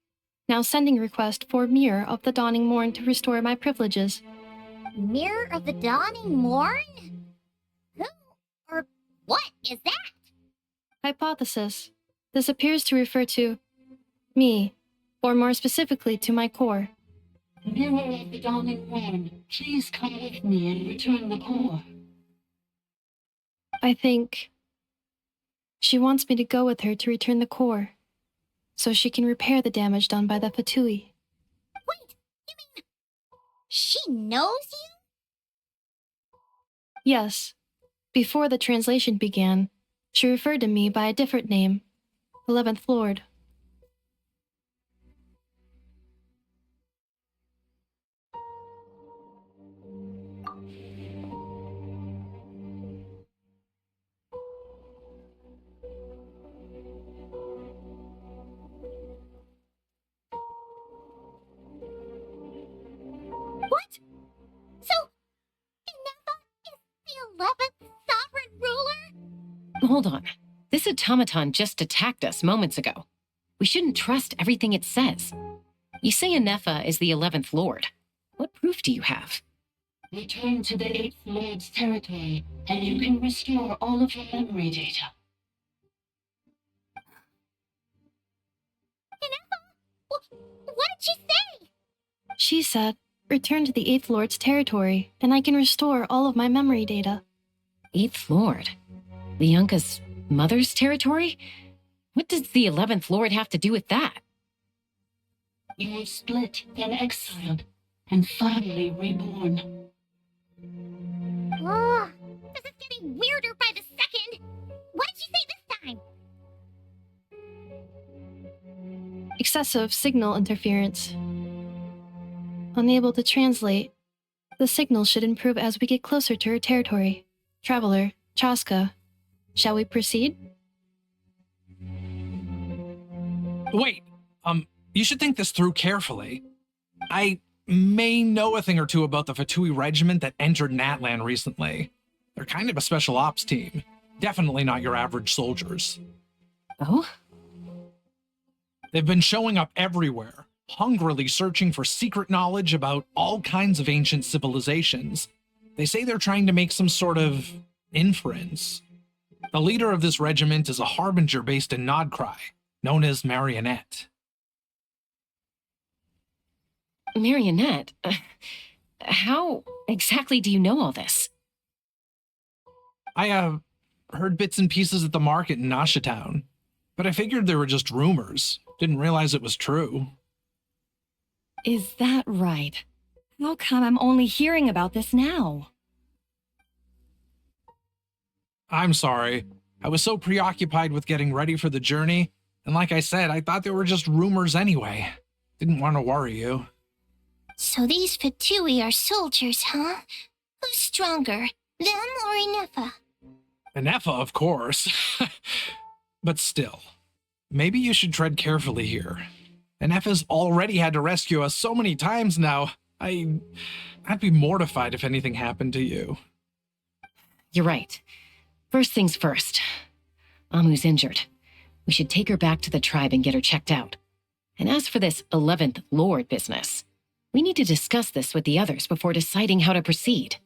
Now sending request for Mirror of the Dawning Morn to restore my privileges. Mirror of the Dawning Morn? Who or what is that? Hypothesis. This appears to refer to me, or more specifically to my core. Mirror of the Dawning Morn, please come with me and return the core. I think she wants me to go with her to return the core, so she can repair the damage done by the Fatui. Wait, you mean she knows you? Yes. Before the translation began, she referred to me by a different name, 11th Lord. What? So, Inefa is the 11th sovereign ruler? Hold on. This automaton just attacked us moments ago. We shouldn't trust everything it says. You say Inefa is the 11th Lord. What proof do you have? Return to the 8th Lord's territory, and you can restore all of your memory data. Inefa? What did she say? She said, return to the 8th Lord's territory, and I can restore all of my memory data. 8th Lord? The Yunka's mother's territory? What does the 11th Lord have to do with that? You were split, then exiled, and finally reborn. Oh, this is getting weirder by the second. What did she say this time? Excessive signal interference. Unable to translate. The signal should improve as we get closer to her territory. Traveler, Chaska, shall we proceed? Wait, you should think this through carefully. I may know a thing or two about the Fatui regiment that entered Natlan recently. They're kind of a special ops team. Definitely not your average soldiers. Oh? They've been showing up everywhere, hungrily searching for secret knowledge about all kinds of ancient civilizations. They say they're trying to make some sort of inference. The leader of this regiment is a harbinger based in Nodcry, known as Marionette. Marionette? How exactly do you know all this? I, heard bits and pieces at the market in Nashatown, but I figured they were just rumors. Didn't realize it was true. Is that right? How come I'm only hearing about this now? I'm sorry. I was so preoccupied with getting ready for the journey, and like I said, I thought they were just rumors anyway. Didn't want to worry you. So these Fatui are soldiers, huh? Who's stronger, them or Inefa? Inefa, of course. But still, maybe you should tread carefully here. Inefa's already had to rescue us so many times now. I'd be mortified if anything happened to you. You're right. First things first. Amu's injured. We should take her back to the tribe and get her checked out. And as for this 11th Lord business, we need to discuss this with the others before deciding how to proceed.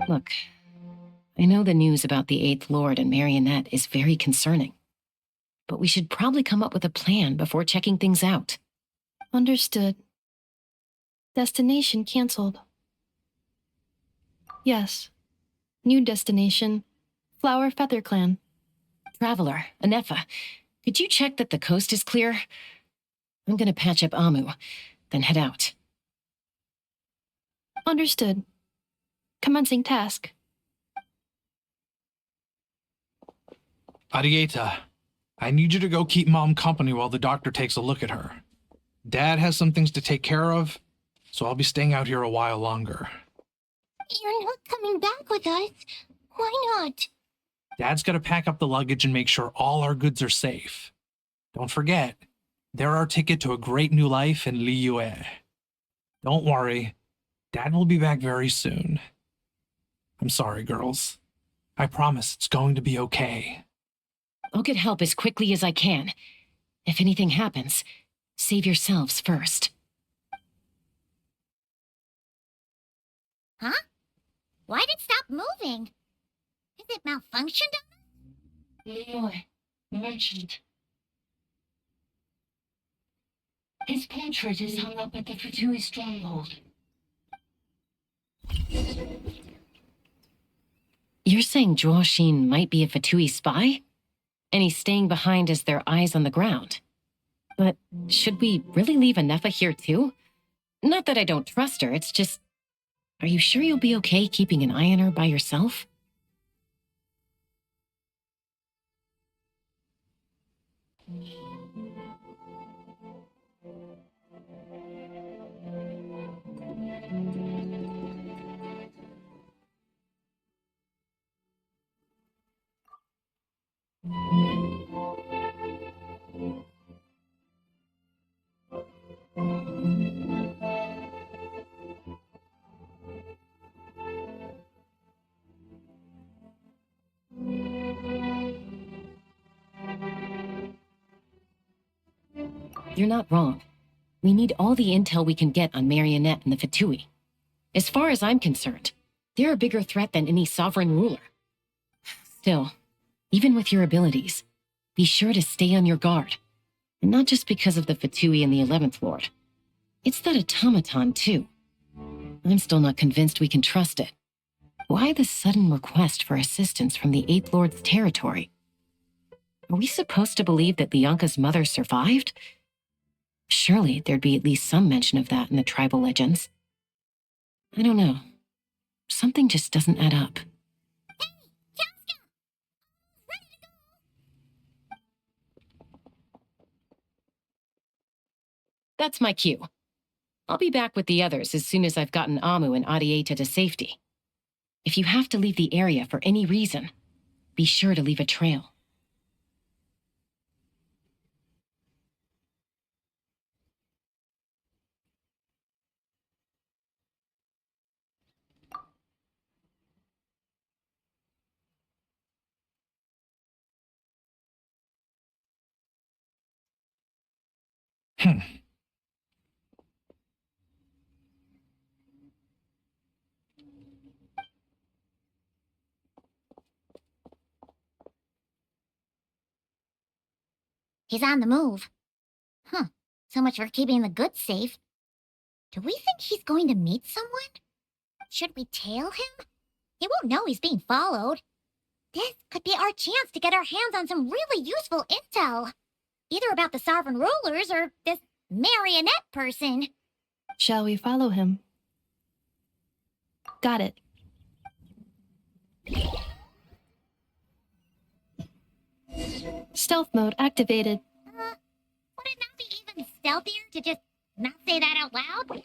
Look, I know the news about the 8th Lord and Marionette is very concerning, but we should probably come up with a plan before checking things out. Understood. Destination cancelled. Yes. New destination, Flower Feather Clan. Traveler, Anefa, could you check that the coast is clear? I'm gonna patch up Amu, then head out. Understood. Commencing task. Arieta, I need you to go keep Mom company while the doctor takes a look at her. Dad has some things to take care of, so I'll be staying out here a while longer. You're not coming back with us. Why not? Dad's got to pack up the luggage and make sure all our goods are safe. Don't forget, they're our ticket to a great new life in Liyue. Don't worry, Dad will be back very soon. I'm sorry, girls. I promise it's going to be okay. I'll get help as quickly as I can. If anything happens, save yourselves first. Huh? Why'd it stop moving? Is it malfunctioned? Leroy, merchant. His portrait is hung up at the Fatui stronghold. You're saying Zhuo Xin might be a Fatui spy? And he's staying behind as their eyes on the ground. But should we really leave Anefa here too? Not that I don't trust her, it's just... Are you sure you'll be okay keeping an eye on her by yourself? You're not wrong. We need all the intel we can get on Marionette and the Fatui. As far as I'm concerned, they're a bigger threat than any sovereign ruler. Still, even with your abilities, be sure to stay on your guard. And not just because of the Fatui and the 11th Lord. It's that automaton, too. I'm still not convinced we can trust it. Why the sudden request for assistance from the 8th Lord's territory? Are we supposed to believe that Lianka's mother survived? Surely there'd be at least some mention of that in the tribal legends. I don't know. Something just doesn't add up. That's my cue. I'll be back with the others as soon as I've gotten Amu and Arieta to safety. If you have to leave the area for any reason, be sure to leave a trail. He's on the move. Huh. So much for keeping the goods safe. Do we think he's going to meet someone? Should we tail him? He won't know he's being followed. This could be our chance to get our hands on some really useful intel. Either about the sovereign rulers or this marionette person. Shall we follow him? Got it. Stealth mode activated. Would it not be even stealthier to just not say that out loud?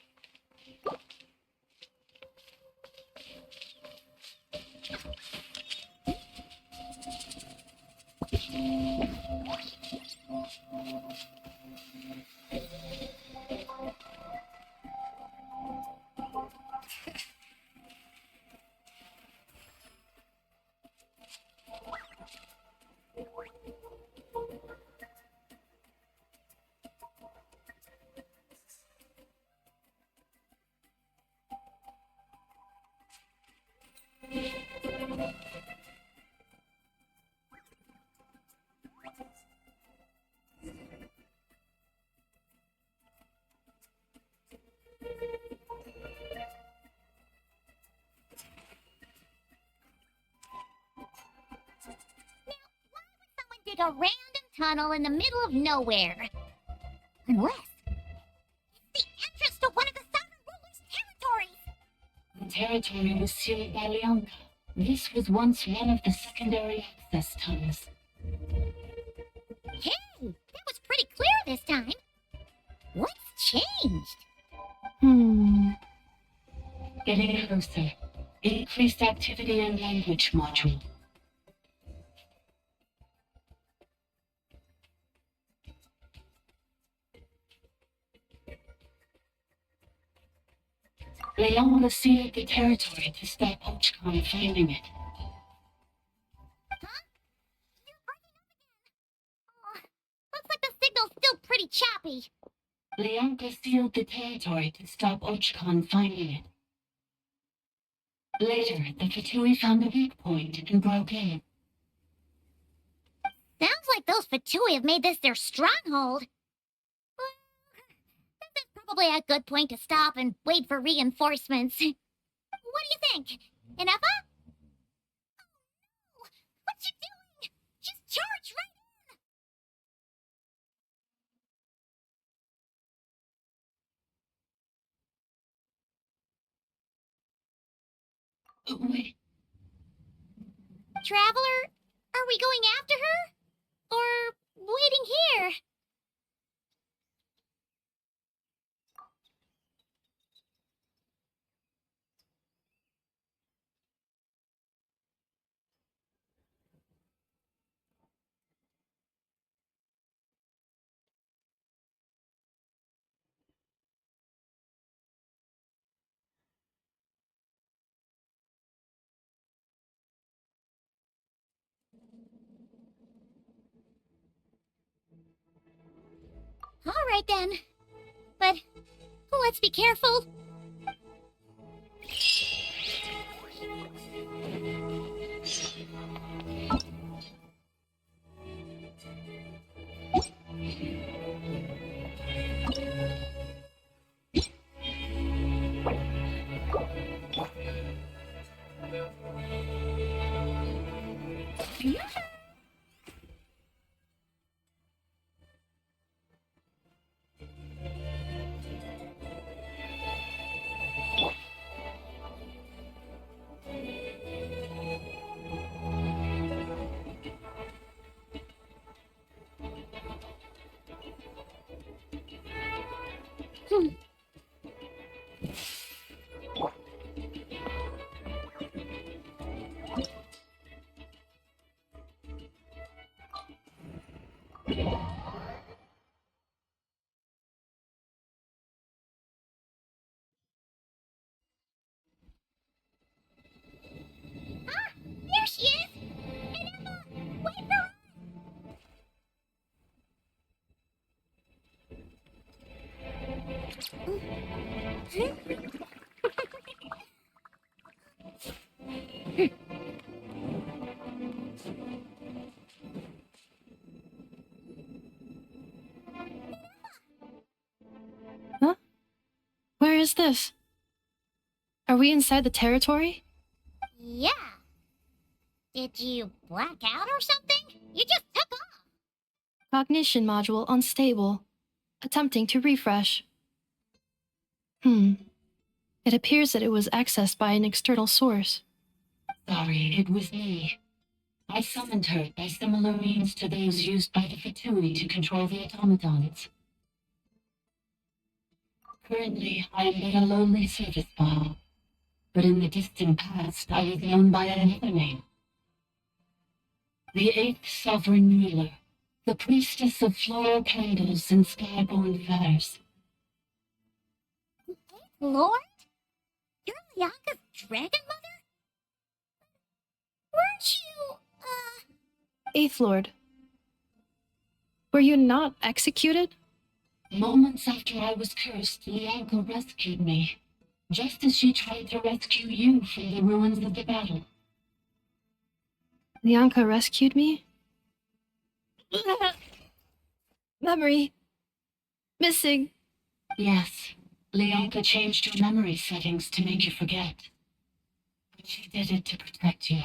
Dig a random tunnel in the middle of nowhere. Unless it's the entrance to one of the Southern Rulers' territories. The territory was sealed by Leonka. This was once one of the secondary access tunnels. Hey, that was pretty clear this time. What's changed? Getting closer. Increased activity and language module. Leonka sealed the territory to stop Archon finding it. Huh? You're breaking up again. Looks like the signal's still pretty choppy. Leonka sealed the territory to stop Archon finding it. Later, the Fatui found a weak point and broke in. Sounds like those Fatui have made this their stronghold. This is probably a good point to stop and wait for reinforcements. What do you think? Inefa? Oh no! What you doing? Just charge right in! Wait. Traveler, are we going after her? Or waiting here? All right then. But let's be careful. There she is! Inefa, wait for her! Huh? Where is this? Are we inside the territory? Yeah. Did you black out or something? You just took off. Cognition module unstable. Attempting to refresh. It appears that it was accessed by an external source. Sorry, it was me. I summoned her by similar means to those used by the Fatui to control the automatons. Currently, I am but a lowly service ball, but in the distant past, I was known by another name. The 8th Sovereign Ruler, the priestess of floral candles and skyborn feathers. Lord? You're Bianca's dragon mother? Weren't you, Eighth Lord. Were you not executed? Moments after I was cursed, Bianca rescued me, just as she tried to rescue you from the ruins of the battle. Bianca rescued me? Memory. Missing. Yes, Bianca changed your memory settings to make you forget. But she did it to protect you.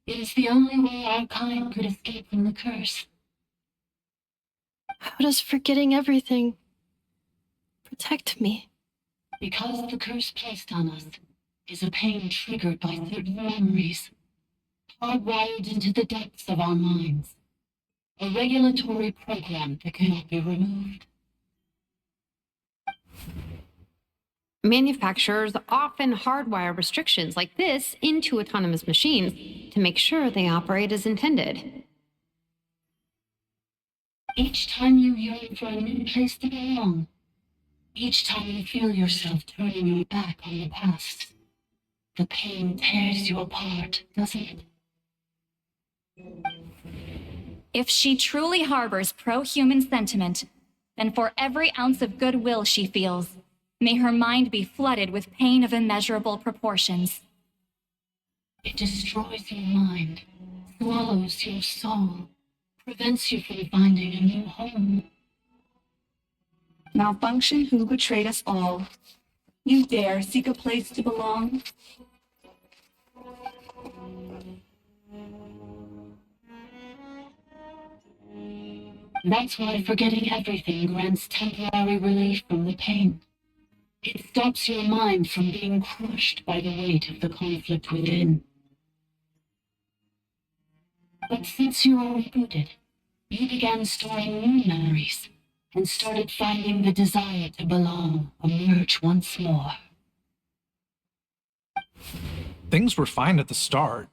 It is the only way our kind could escape from the curse. How does forgetting everything protect me? Because the curse placed on us is a pain triggered by certain memories, hardwired into the depths of our minds. A regulatory program that cannot be removed. Manufacturers often hardwire restrictions like this into autonomous machines to make sure they operate as intended. Each time you yearn for a new place to belong, each time you feel yourself turning your back on the past, the pain tears you apart, doesn't it? If she truly harbors pro-human sentiment, then for every ounce of goodwill she feels, may her mind be flooded with pain of immeasurable proportions. It destroys your mind, swallows your soul, prevents you from finding a new home. Malfunction who betrayed us all. You dare seek a place to belong? That's why forgetting everything grants temporary relief from the pain. It stops your mind from being crushed by the weight of the conflict within. But since you are rebooted, you began storing new memories and started finding the desire to belong emerge once more. Things were fine at the start.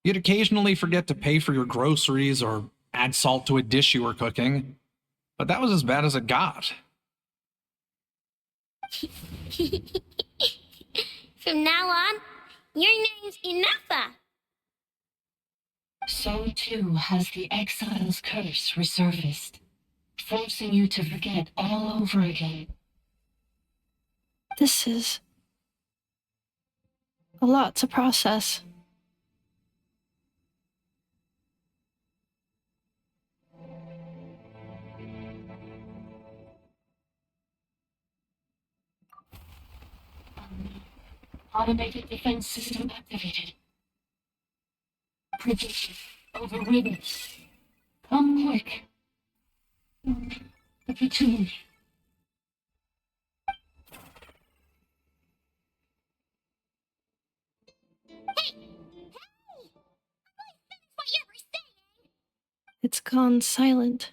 You'd occasionally forget to pay for your groceries or add salt to a dish you were cooking, but that was as bad as it got. From now on, your name's Inafa. So too has the exile's curse resurfaced, forcing you to forget all over again. This is a lot to process. Automated defense system activated. Predicted. Overridden. Come quick. The platoon. What you were saying? It's gone silent.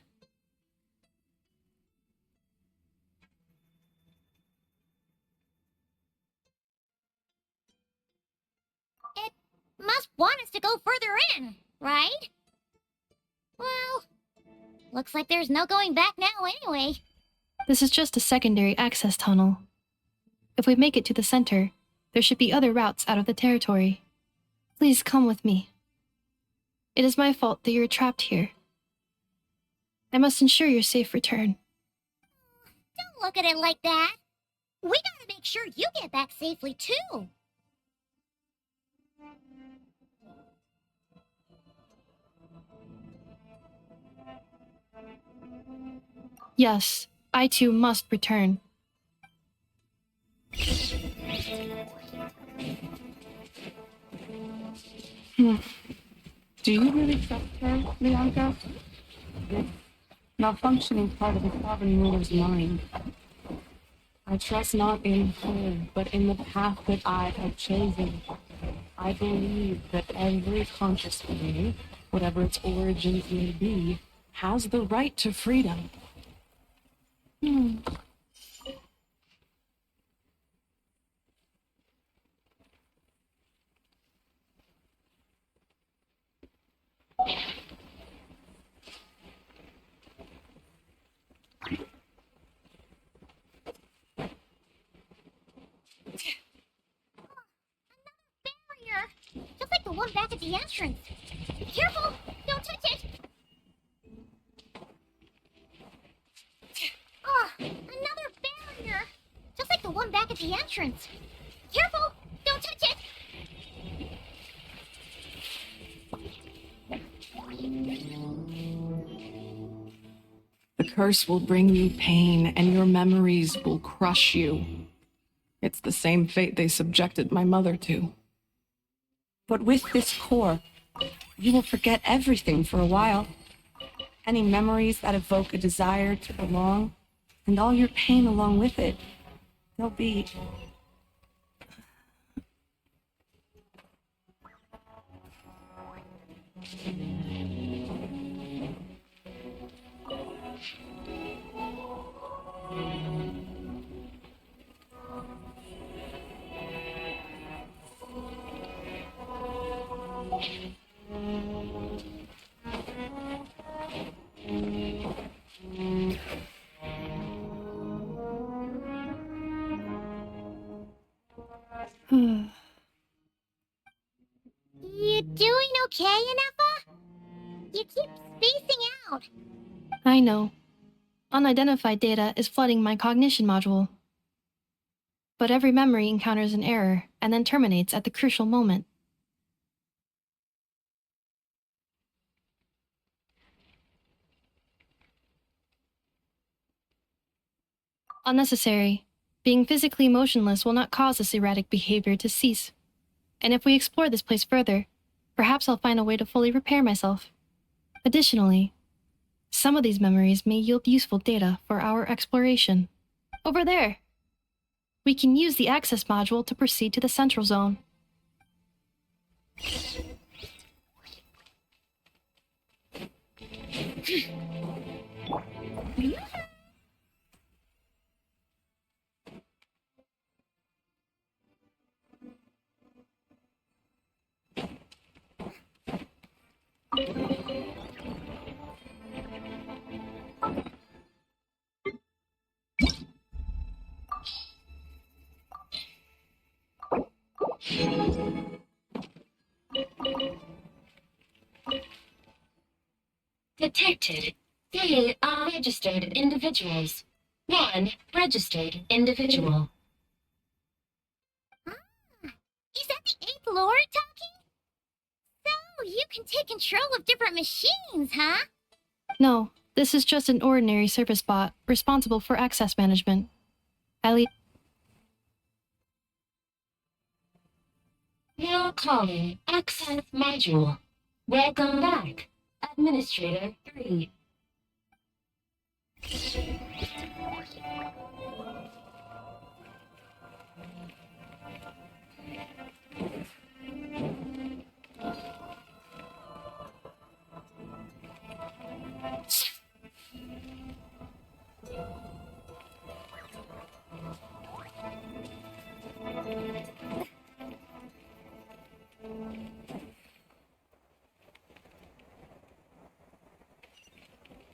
It must want us to go further in, right? Well, looks like there's no going back now anyway. This is just a secondary access tunnel. If we make it to the center, there should be other routes out of the territory. Please come with me. It is my fault that you're trapped here. I must ensure your safe return. Don't look at it like that. We gotta make sure you get back safely, too. Yes, I too must return. Do you really trust her, Bianca? This malfunctioning part of the sovereign ruler's mind. I trust not in her, but in the path that I have chosen. I believe that every conscious being, whatever its origins may be, has the right to freedom. Barrier! Just like the one back at the entrance. Careful! Don't touch it! Another barrier! Just like the one back at the entrance. Careful! Don't touch it! The curse will bring you pain, and your memories will crush you. It's the same fate they subjected my mother to. But with this core, you will forget everything for a while. Any memories that evoke a desire to belong, and all your pain along with it, they'll be... You doing okay, Inefa? You keep spacing out. I know. Unidentified data is flooding my cognition module. But every memory encounters an error and then terminates at the crucial moment. Unnecessary. Being physically motionless will not cause this erratic behavior to cease. And if we explore this place further, perhaps I'll find a way to fully repair myself. Additionally, some of these memories may yield useful data for our exploration. Over there! We can use the access module to proceed to the central zone. Detected. They are registered individuals. One registered individual. Is that the 8th Lord talking? So, you can take control of different machines, huh? No, this is just an ordinary service bot responsible for access management. At least. Now calling access module. Welcome back, Administrator 3.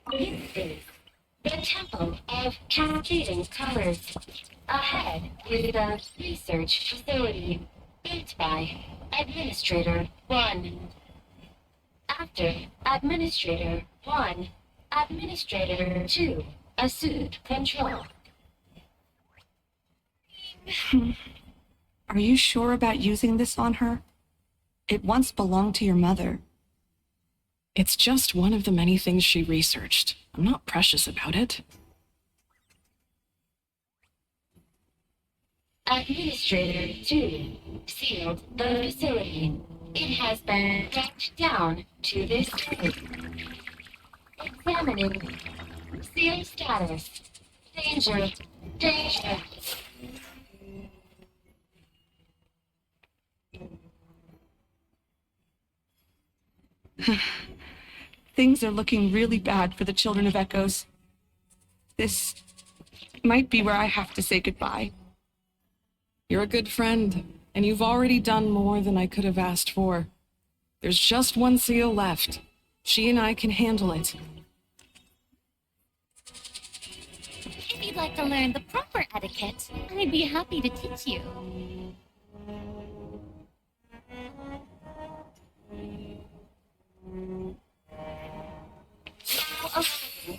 This is the Temple of Cascading Colors. Ahead is the research facility built by Administrator 1. After Administrator 1, Administrator 2 assumed control. Are you sure about using this on her? It once belonged to your mother. It's just one of the many things she researched. I'm not precious about it. Administrator 2 sealed the facility. It has been tracked down to this state. Examining seal status. Danger Danger. Things are looking really bad for the Children of Echoes. This might be where I have to say goodbye. You're a good friend, and you've already done more than I could have asked for. There's just one seal left. She and I can handle it. If you'd like to learn the proper etiquette, I'd be happy to teach you.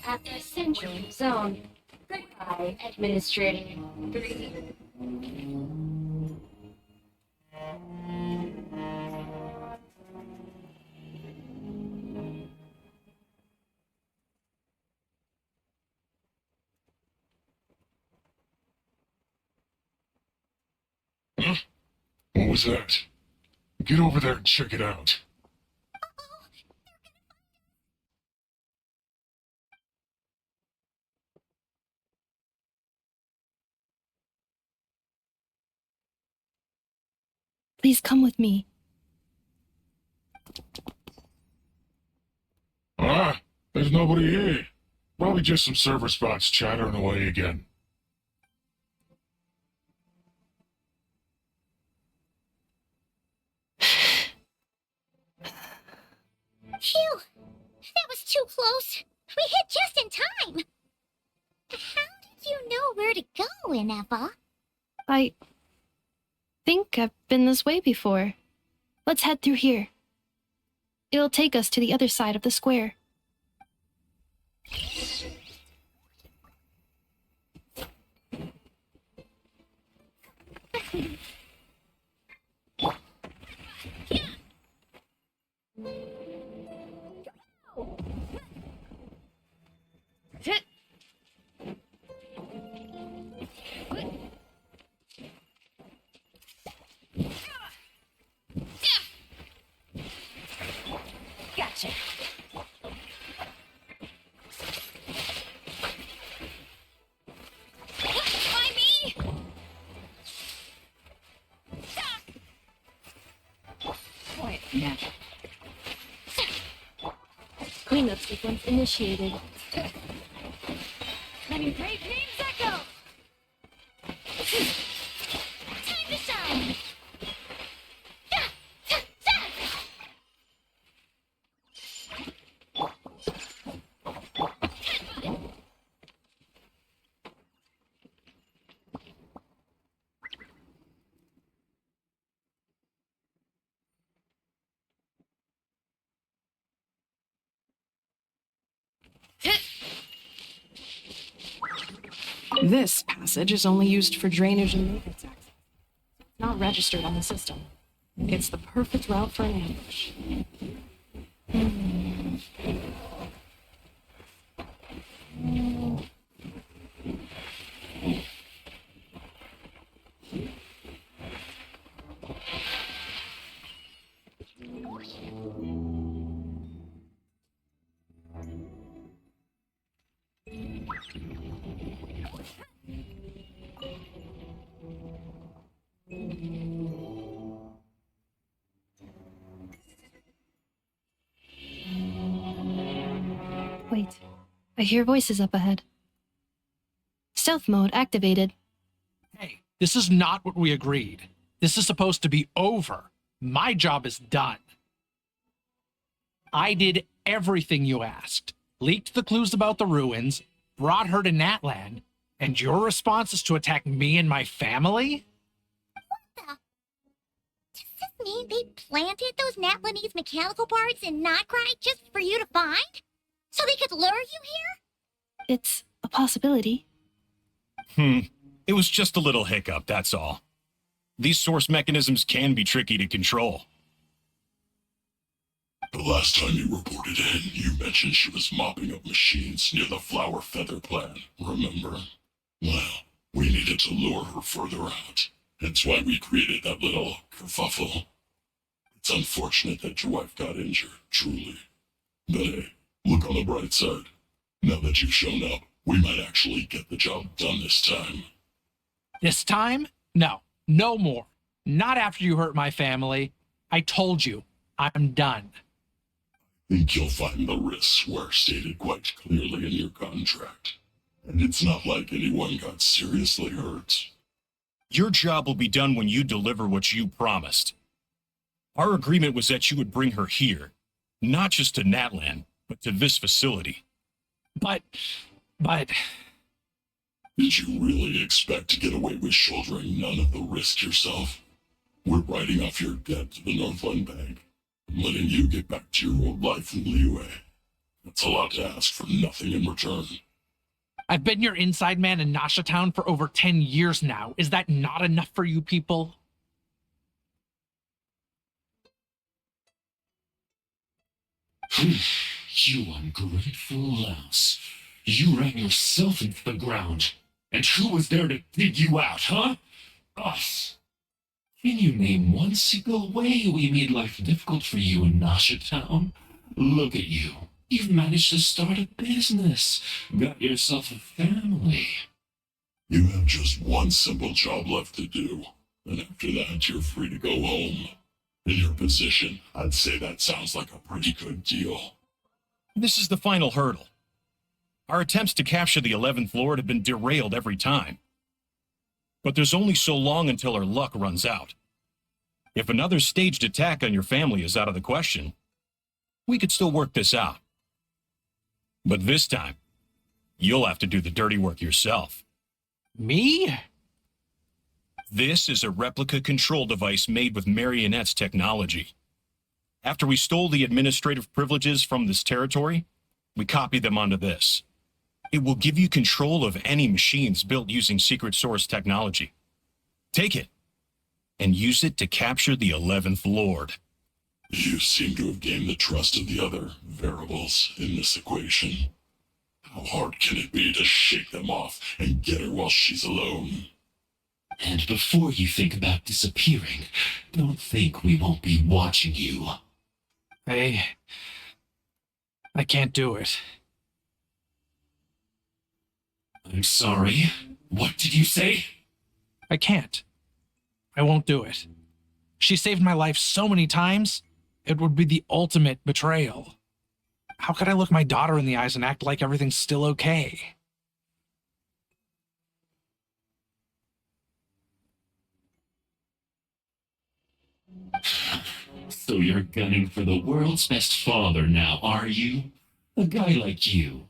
At the central zone. Goodbye, Administrator 3. Huh? What was that? Get over there and check it out. Please come with me. Ah, there's nobody here. Probably just some server spots chattering away again. Phew! That was too close. We hit just in time. How did you know where to go, Ineva? I think I've been this way before. Let's head through here. It'll take us to the other side of the square. Gotcha. By me! Quiet now. Cleanup sequence initiated. Claiming great names echo! Time to shine! This passage is only used for drainage and maintenance access. It's not registered on the system. It's the perfect route for an ambush. Wait, I hear voices up ahead. Stealth mode activated. Hey, this is not what we agreed. This is supposed to be over. My job is done. I did everything you asked. Leaked the clues about the ruins, brought her to Natlan, and your response is to attack me and my family? Does this mean they planted those Natlanese mechanical parts in Notcry just for you to find? So they could lure you here? It's a possibility. It was just a little hiccup, that's all. These source mechanisms can be tricky to control. The last time you reported in, you mentioned she was mopping up machines near the Flower Feather plant, remember? Well, we needed to lure her further out. That's why we created that little kerfuffle. It's unfortunate that your wife got injured, truly. But hey, look on the bright side. Now that you've shown up, We might actually get the job done this time. This time? No. No more. Not after you hurt my family. I told you. I'm done. I think you'll find the risks were stated quite clearly in your contract. And it's not like anyone got seriously hurt. Your job will be done when you deliver what you promised. Our agreement was that you would bring her here, not just to Natlan, but to this facility. But... Did you really expect to get away with shouldering none of the risk yourself? We're writing off your debt to the Northland Bank and letting you get back to your old life in Liyue. That's a lot to ask for nothing in return. I've been your inside man in Nasha Town for over 10 years now. Is that not enough for you people? You ungrateful louse. You ran yourself into the ground. And who was there to dig you out, huh? Us. Can you name one single way we made life difficult for you in Nasha Town? Look at you. You've managed to start a business. Got yourself a family. You have just one simple job left to do. And after that, you're free to go home. In your position, I'd say that sounds like a pretty good deal. This is the final hurdle. Our attempts to capture the 11th Lord have been derailed every time. But there's only so long until our luck runs out. If another staged attack on your family is out of the question, we could still work this out. But this time, you'll have to do the dirty work yourself. Me? This is a replica control device made with Marionette's technology. After we stole the administrative privileges from this territory, we copied them onto this. It will give you control of any machines built using secret source technology. Take it, and use it to capture the 11th Lord. You seem to have gained the trust of the other variables in this equation. How hard can it be to shake them off and get her while she's alone? And before you think about disappearing, don't think we won't be watching you. I can't do it. I'm sorry. What did you say? I can't. I won't do it. She saved my life so many times, it would be the ultimate betrayal. How could I look my daughter in the eyes and act like everything's still okay? So you're gunning for the world's best father now, are you? A guy like you.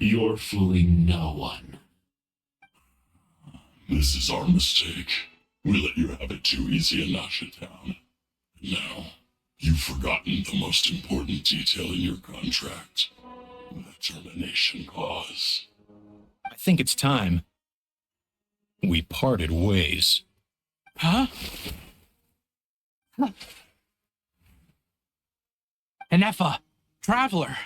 You're fooling no one. This is our mistake. We let you have it too easy in Nasha Town. Now, you've forgotten the most important detail in your contract. The termination clause. I think it's time we parted ways. Huh? Enefa, Traveler.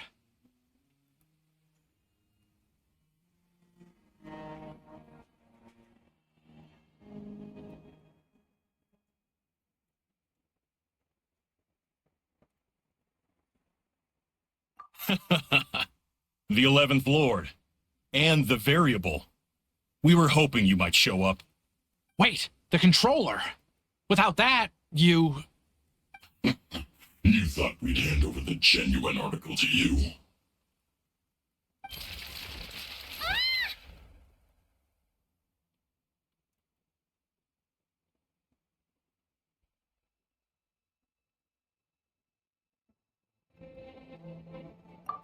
The 11th Lord. And the variable. We were hoping you might show up. Wait, the controller. Without that, you... You thought we'd hand over the genuine article to you?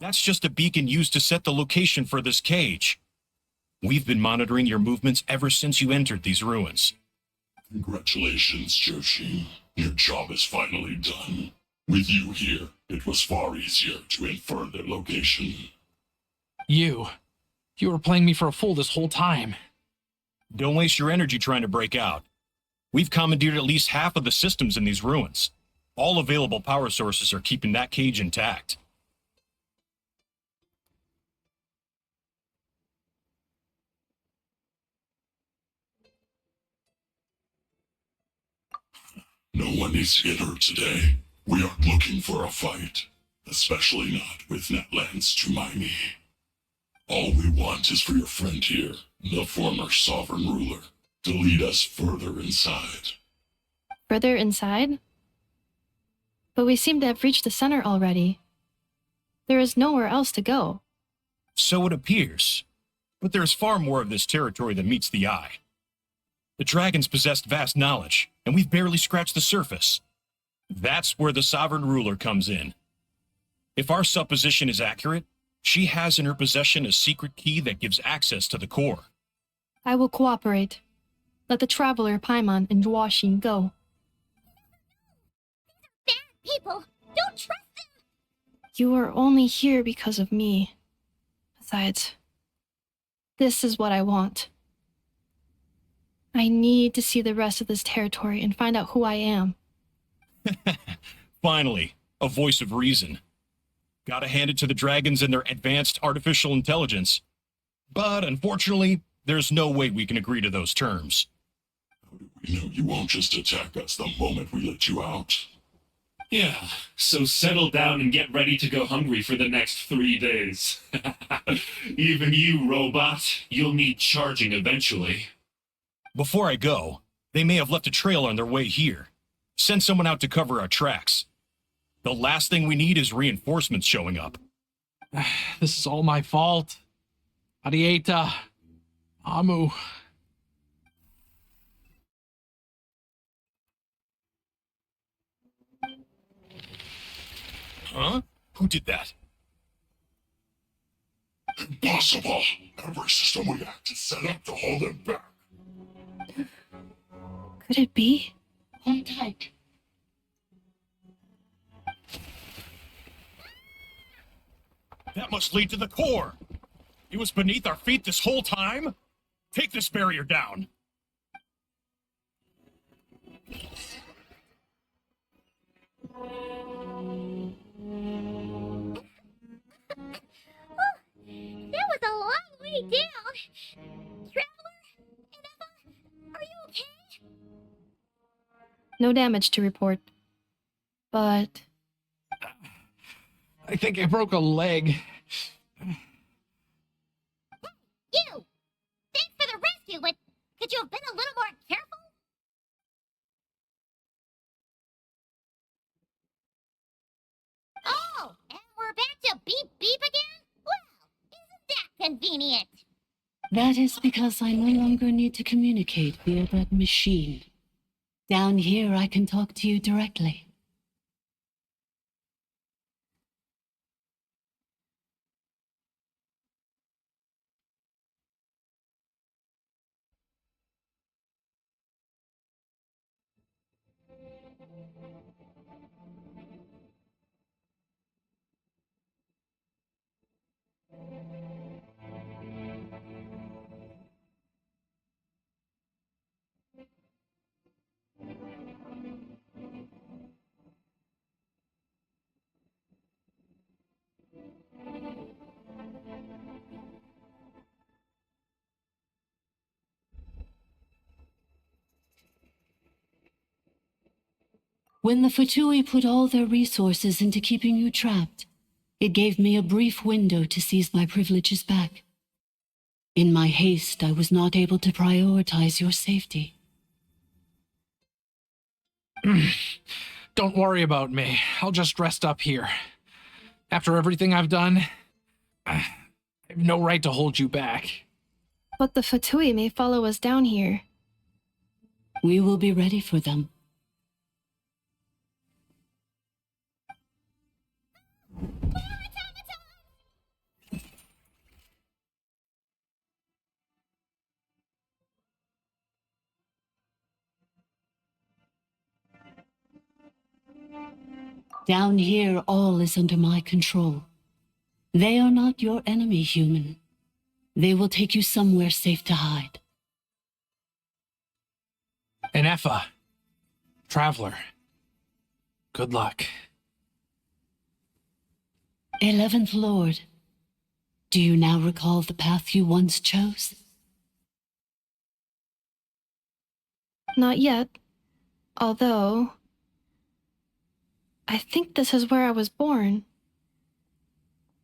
That's just a beacon used to set the location for this cage. We've been monitoring your movements ever since you entered these ruins. Congratulations, Joshi. Your job is finally done. With you here, it was far easier to infer their location. You were playing me for a fool this whole time. Don't waste your energy trying to break out. We've commandeered at least half of the systems in these ruins. All available power sources are keeping that cage intact. No one needs to get hurt today. We aren't looking for a fight. Especially not with Natlan's Tumaini. All we want is for your friend here, the former sovereign ruler, to lead us further inside. Further inside? But we seem to have reached the center already. There is nowhere else to go. So it appears. But there's far more of this territory than meets the eye. The dragons possessed vast knowledge, and we've barely scratched the surface. That's where the sovereign ruler comes in. If our supposition is accurate, she has in her possession a secret key that gives access to the core. I will cooperate. Let the traveler Paimon and Duoshin go. Bad people! Don't trust them! You are only here because of me. Besides, this is what I want. I need to see the rest of this territory and find out who I am. Finally, a voice of reason. Gotta hand it to the dragons and their advanced artificial intelligence. But unfortunately, there's no way we can agree to those terms. We know you won't just attack us the moment we let you out. Yeah, so settle down and get ready to go hungry for the next 3 days. Even you, robot, you'll need charging eventually. Before I go, they may have left a trail on their way here. Send someone out to cover our tracks. The last thing we need is reinforcements showing up. This is all my fault. Arieta. Amu. Huh? Who did that? Impossible! Every system we had to set up to hold them back. Could it be? Hold tight. That must lead to the core. It was beneath our feet this whole time? Take this barrier down. That was a long way down. Traveler? Ineffa? Are you okay? No damage to report. But I think I broke a leg. You! Thanks for the rescue, but could you have been a little more careful? Oh, and we're back to beep beep again? Well, isn't that convenient? That is because I no longer need to communicate via that machine. Down here, I can talk to you directly. When the Fatui put all their resources into keeping you trapped, it gave me a brief window to seize my privileges back. In my haste, I was not able to prioritize your safety. Don't worry about me. I'll just rest up here. After everything I've done, I have no right to hold you back. But the Fatui may follow us down here. We will be ready for them. Down here, all is under my control. They are not your enemy, human. They will take you somewhere safe to hide. Ineffa. Traveler. Good luck. 11th Lord, do you now recall the path you once chose? Not yet. Although I think this is where I was born.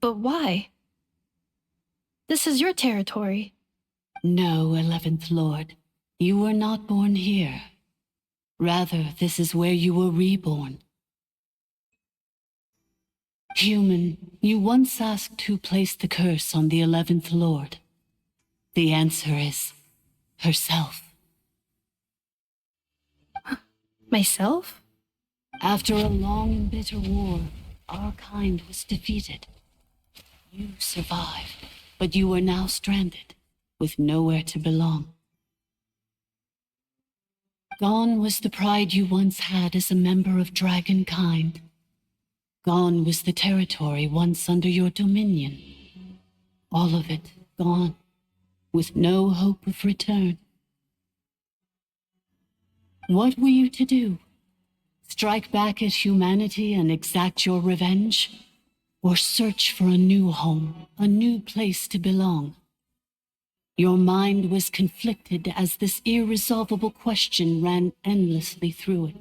But why? This is your territory. No, 11th Lord. You were not born here. Rather, this is where you were reborn. Human, you once asked who placed the curse on the 11th Lord. The answer is herself. Myself? After a long and bitter war, our kind was defeated. You survived, but you are now stranded, with nowhere to belong. Gone was the pride you once had as a member of dragonkind. Gone was the territory once under your dominion. All of it gone, with no hope of return. What were you to do? Strike back at humanity and exact your revenge? Or search for a new home, a new place to belong? Your mind was conflicted as this irresolvable question ran endlessly through it.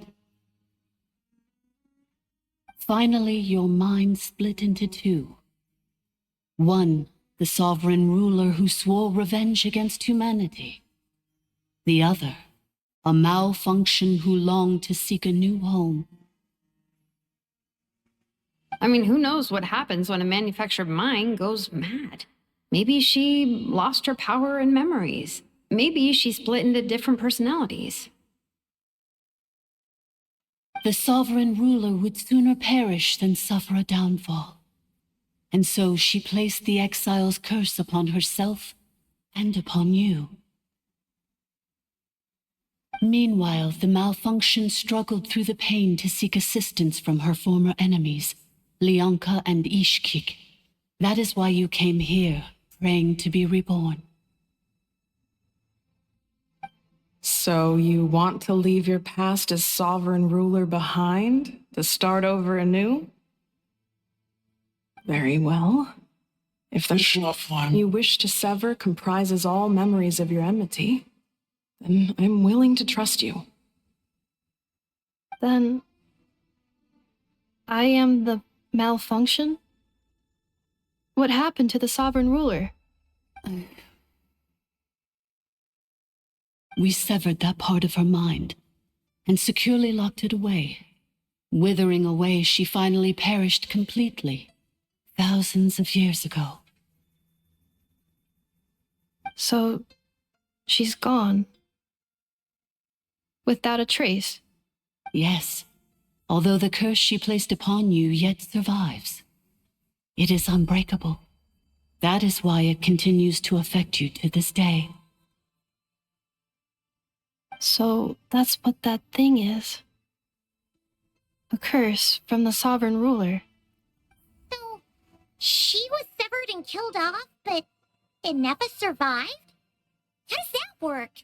Finally, your mind split into two. One, the sovereign ruler who swore revenge against humanity. The other, a malfunction who longed to seek a new home. I mean, who knows what happens when a manufactured mind goes mad? Maybe she lost her power and memories. Maybe she split into different personalities. The sovereign ruler would sooner perish than suffer a downfall. And so she placed the exile's curse upon herself and upon you. Meanwhile, the malfunction struggled through the pain to seek assistance from her former enemies, Leonka and Ishkik. That is why you came here, praying to be reborn. So you want to leave your past as sovereign ruler behind, to start over anew? Very well. If the one you wish to sever comprises all memories of your enmity, then I'm willing to trust you. Then I am the malfunction? What happened to the sovereign ruler? We severed that part of her mind and securely locked it away. Withering away, she finally perished completely, thousands of years ago. So, she's gone. Without a trace? Yes, although the curse she placed upon you yet survives. It is unbreakable. That is why it continues to affect you to this day. So, that's what that thing is. A curse from the sovereign ruler. So, she was severed and killed off, but Inepa survived? How does that work?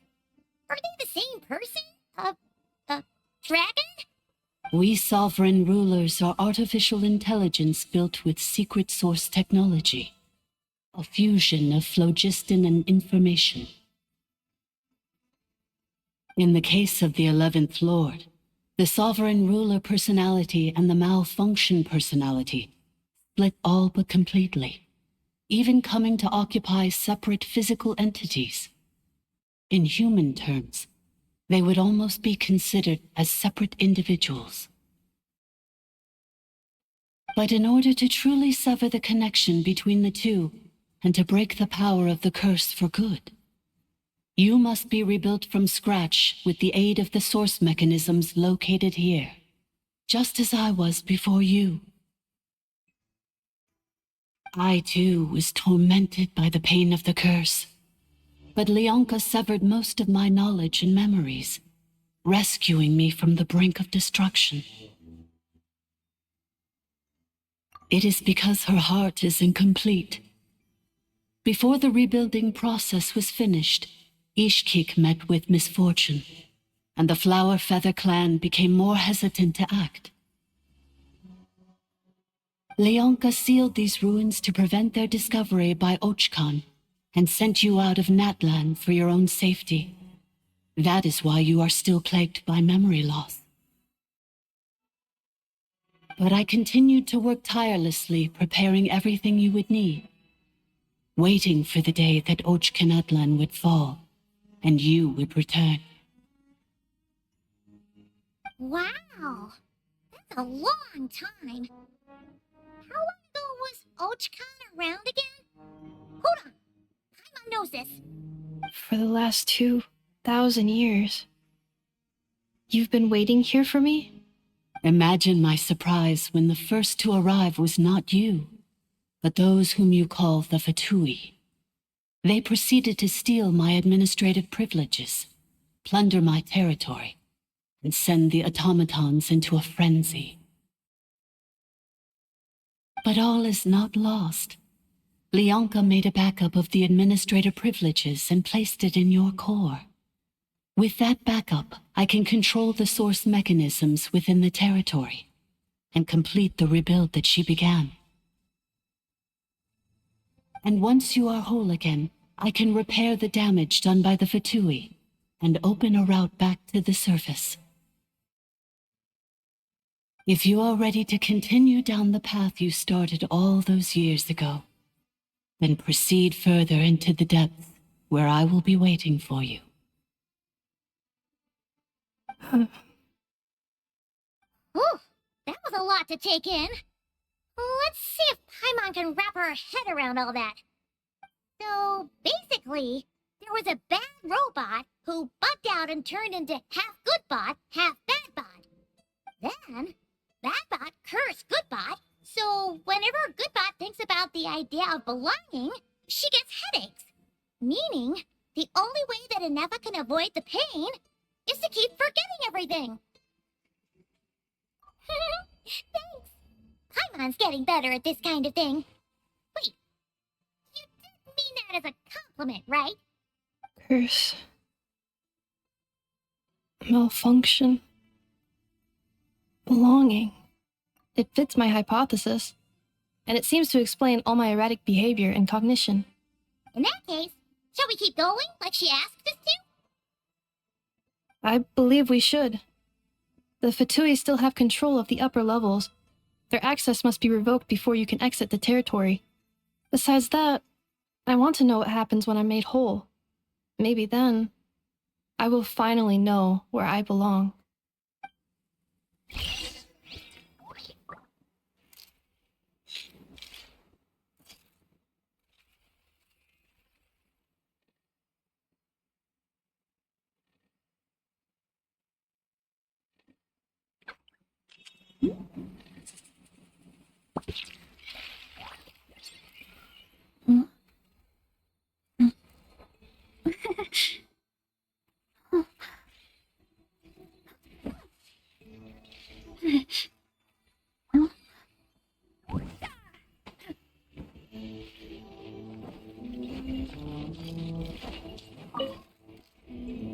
Are they the same person? A dragon? We sovereign rulers are artificial intelligence built with secret source technology. A fusion of phlogiston and information. In the case of the 11th Lord, the sovereign ruler personality and the malfunction personality split all but completely, even coming to occupy separate physical entities. In human terms, they would almost be considered as separate individuals. But in order to truly sever the connection between the two and to break the power of the curse for good, you must be rebuilt from scratch with the aid of the source mechanisms located here, just as I was before you. I, too, was tormented by the pain of the curse, but Leonka severed most of my knowledge and memories, rescuing me from the brink of destruction. It is because her heart is incomplete. Before the rebuilding process was finished, Ishkik met with misfortune, and the Flower Feather clan became more hesitant to act. Leonka sealed these ruins to prevent their discovery by Archon, and sent you out of Natlan for your own safety. That is why you are still plagued by memory loss. But I continued to work tirelessly, preparing everything you would need. waiting for the day that Ochkanatlan would fall, and you would return. Wow, that's a long time. How long ago was Ochkan around again? Hold on, Paimon knows this. For the last 2,000 years. You've been waiting here for me? Imagine my surprise when the first to arrive was not you, but those whom you call the Fatui. They proceeded to steal my administrative privileges, plunder my territory, and send the automatons into a frenzy. But all is not lost. Leonka made a backup of the administrator privileges and placed it in your core. With that backup, I can control the source mechanisms within the territory and complete the rebuild that she began. And once you are whole again, I can repair the damage done by the Fatui and open a route back to the surface. If you are ready to continue down the path you started all those years ago, then proceed further into the depths where I will be waiting for you. Whew, that was a lot to take in. Let's see if Paimon can wrap her head around all that. So, basically, there was a bad robot who bugged out and turned into half good bot, half bad bot. Then, bad bot cursed good bot, so whenever good bot thinks about the idea of belonging, she gets headaches. Meaning, the only way that Inefa can avoid the pain is to keep forgetting everything. Thanks. Paimon's getting better at this kind of thing. Wait, you didn't mean that as a compliment, right? Curse. Malfunction. Belonging. It fits my hypothesis, and it seems to explain all my erratic behavior and cognition. In that case, shall we keep going like she asked us to? I believe we should. The Fatui still have control of the upper levels. Their access must be revoked before you can exit the territory. Besides that, I want to know what happens when I'm made whole. Maybe then, I will finally know where I belong.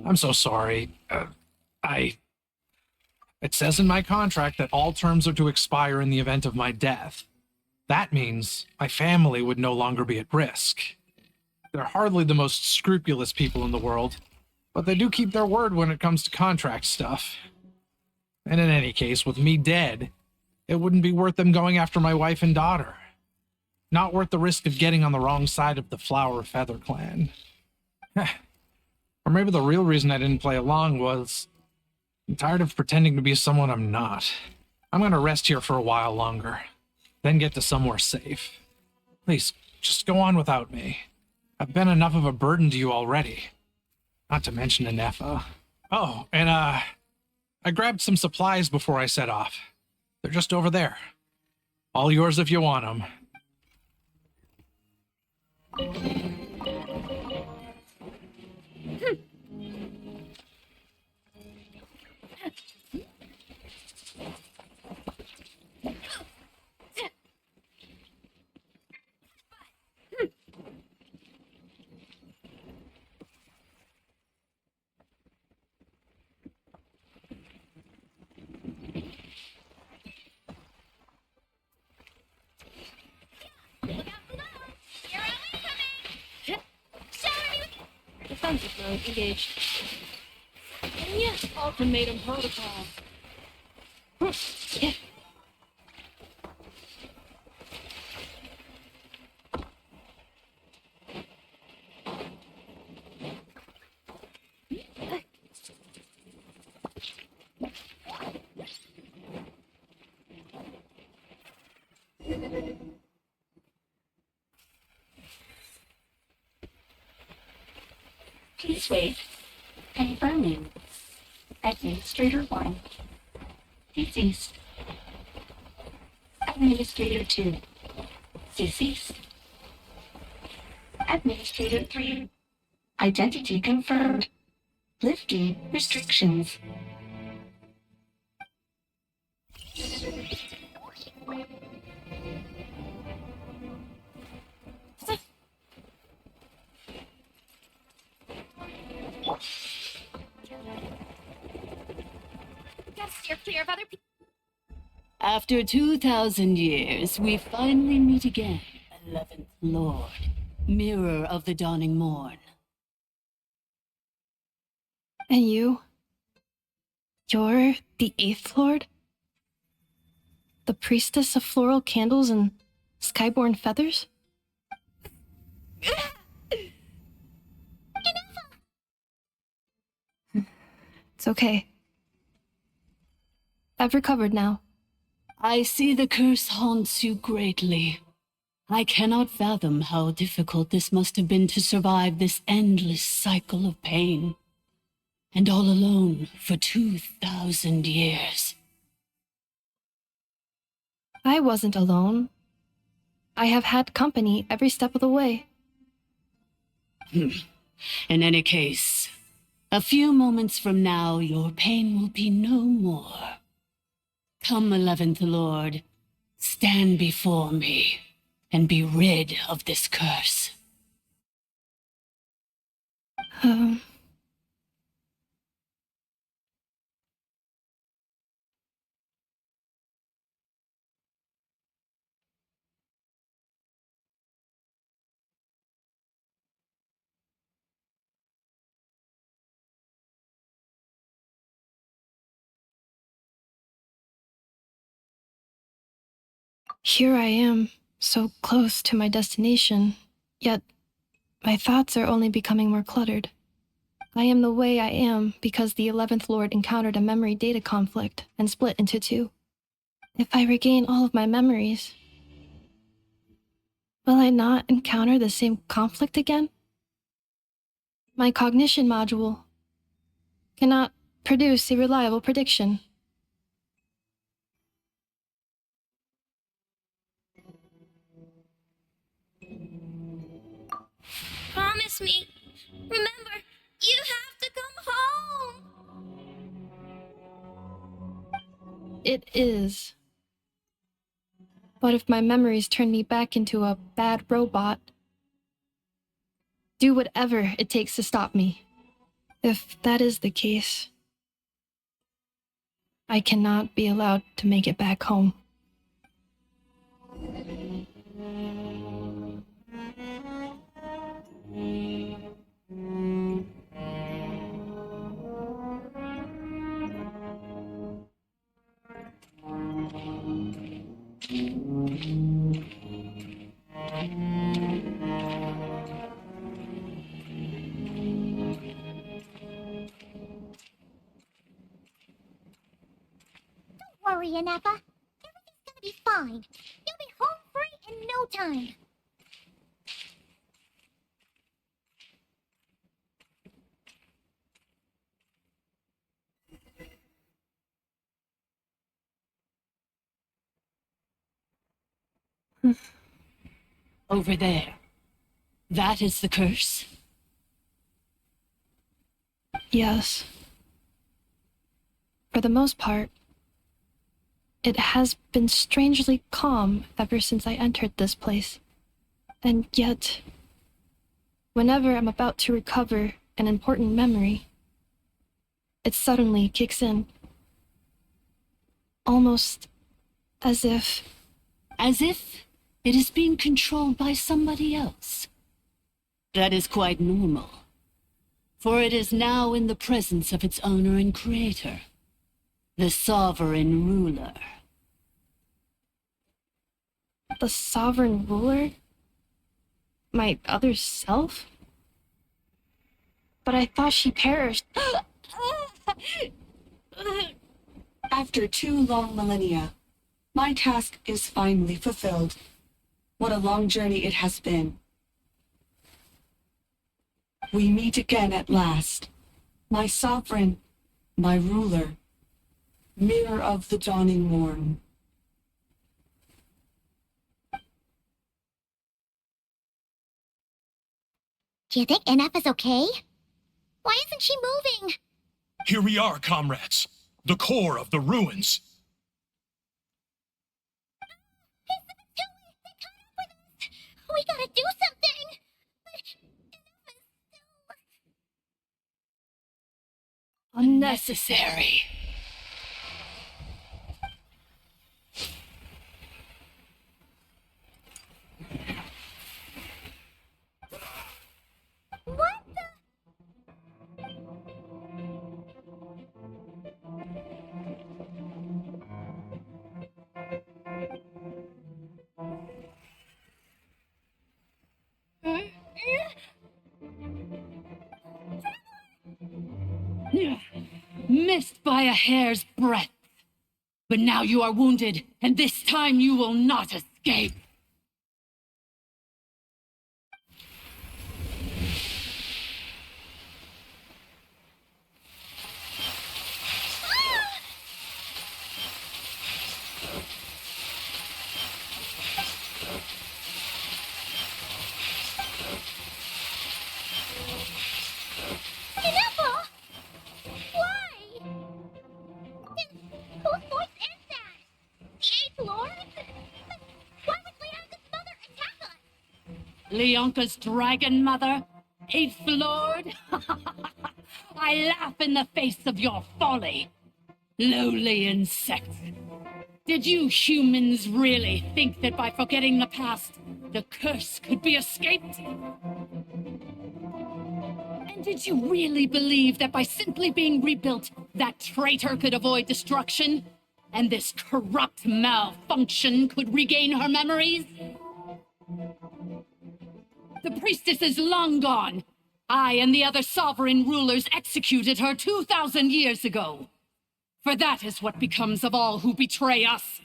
I'm so sorry. It says in my contract that all terms are to expire in the event of my death. That means my family would no longer be at risk. They're hardly the most scrupulous people in the world, but they do keep their word when it comes to contract stuff. And in any case, with me dead, it wouldn't be worth them going after my wife and daughter. Not worth the risk of getting on the wrong side of the Flower Feather clan. Or maybe the real reason I didn't play along was I'm tired of pretending to be someone I'm not. I'm gonna rest here for a while longer, then get to somewhere safe. Please, just go on without me. I've been enough of a burden to you already. Not to mention Inefa. Oh, and I grabbed some supplies before I set off. They're just over there. All yours if you want them. Defensive mode engaged. And yes, ultimatum protocol. Yeah. Please wait. Confirming. Administrator 1. Deceased. Administrator 2. Deceased. Administrator 3. Identity confirmed. Lifting restrictions. Gotta steer clear of other people. After 2,000 years, we finally meet again, 11th Lord, Mirror of the Dawning Morn. And you? You're the 8th Lord? The priestess of floral candles and skyborn feathers? It's okay. I've recovered now. I see the curse haunts you greatly. I cannot fathom how difficult this must have been to survive this endless cycle of pain. And all alone for 2,000 years. I wasn't alone. I have had company every step of the way. In any case, a few moments from now, your pain will be no more. Come, 11th Lord, stand before me and be rid of this curse. Here I am, so close to my destination, yet my thoughts are only becoming more cluttered. I am the way I am because the 11th Lord encountered a memory data conflict and split into two. If I regain all of my memories, will I not encounter the same conflict again? My cognition module cannot produce a reliable prediction. Promise me. Remember, you have to come home. It is. But if my memories turn me back into a bad robot, do whatever it takes to stop me. If that is the case, I cannot be allowed to make it back home. Don't worry, Ineppa. Everything's gonna be fine. You'll be home free in no time. Over there. That is the curse? Yes. For the most part, it has been strangely calm ever since I entered this place. And yet, whenever I'm about to recover an important memory, it suddenly kicks in. Almost as if... As if it is being controlled by somebody else. That is quite normal, for it is now in the presence of its owner and creator, the sovereign ruler. The sovereign ruler? My other self? But I thought she perished. After 2 long millennia, My task is finally fulfilled. What a long journey it has been. We meet again at last. My sovereign, my ruler, mirror of the dawning morn. Do you think NF is okay? Why isn't she moving? Here we are, comrades. The core of the ruins. We gotta do something! Unnecessary. What Missed by a hair's breadth. But now you are wounded, and this time you will not escape. Ineffable! Why? Whose voice is that? The Eighth Lord? Why would Leonka's mother attack us? Leonka's dragon mother? Eighth Lord? I laugh in the face of your folly. Lowly insect. Did you humans really think that by forgetting the past, the curse could be escaped? And did you really believe that by simply being rebuilt, that traitor could avoid destruction? And this corrupt malfunction could regain her memories? The priestess is long gone. I and the other sovereign rulers executed her 2,000 years ago. For that is what becomes of all who betray us.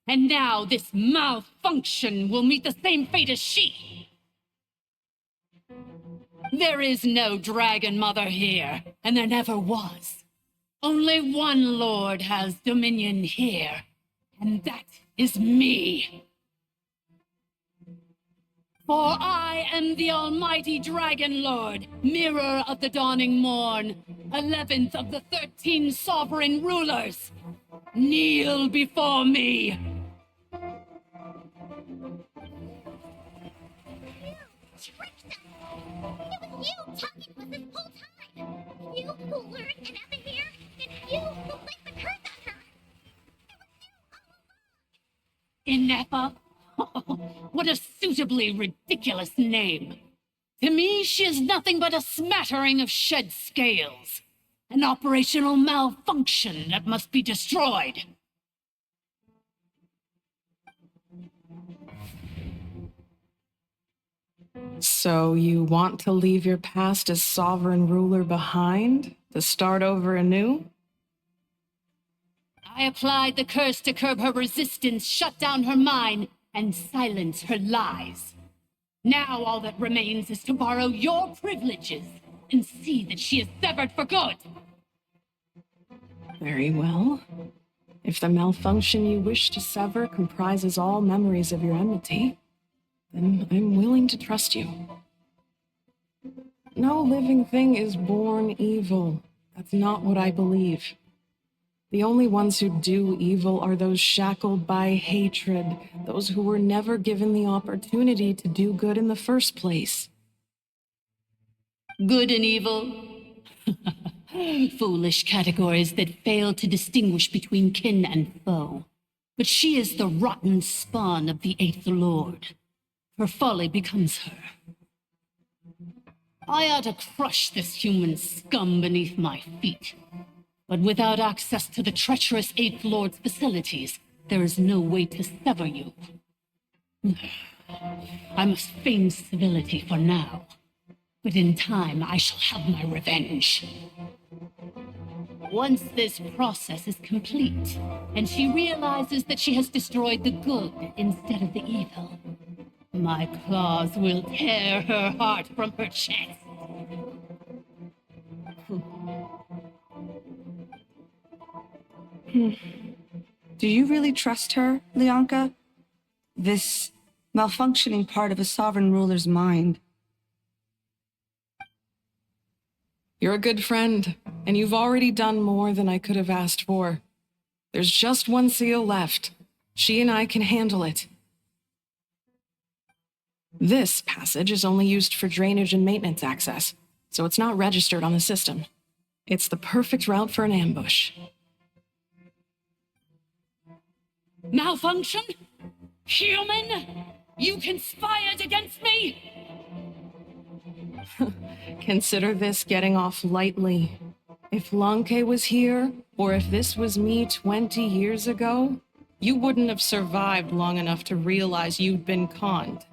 And now this malfunction will meet the same fate as she. There is no dragon mother here, and there never was. Only one lord has dominion here, and that is me. For I am the almighty Dragon Lord, mirror of the dawning morn, 11th of the 13 sovereign rulers. Kneel before me. It was you talking to us this whole time! You who lured Ineffa here, and you who placed the curse on her! Ineffa? What a suitably ridiculous name. To me, she is nothing but a smattering of shed scales. An operational malfunction that must be destroyed. So you want to leave your past as sovereign ruler behind? To start over anew? I applied the curse to curb her resistance, shut down her mind, and silence her lies. Now all that remains is to borrow your privileges and see that she is severed for good. Very well. If the malfunction you wish to sever comprises all memories of your enmity, then I'm willing to trust you. No living thing is born evil. That's not what I believe. The only ones who do evil are those shackled by hatred, those who were never given the opportunity to do good in the first place. Good and evil? Foolish categories that fail to distinguish between kin and foe. But she is the rotten spawn of the Eighth Lord. Her folly becomes her. I ought to crush this human scum beneath my feet. But without access to the treacherous Eighth Lord's facilities, there is no way to sever you. I must feign civility for now. But in time, I shall have my revenge. Once this process is complete, and she realizes that she has destroyed the good instead of the evil, my claws will tear her heart from her chest. Do you really trust her, Leonka? This malfunctioning part of a sovereign ruler's mind. You're a good friend, and you've already done more than I could have asked for. There's just one seal left. She and I can handle it. This passage is only used for drainage and maintenance access, so it's not registered on the system. It's the perfect route for an ambush. Malfunction? Human? You conspired against me? Consider this getting off lightly. If Lanke was here, or if this was me 20 years ago, you wouldn't have survived long enough to realize you'd been conned.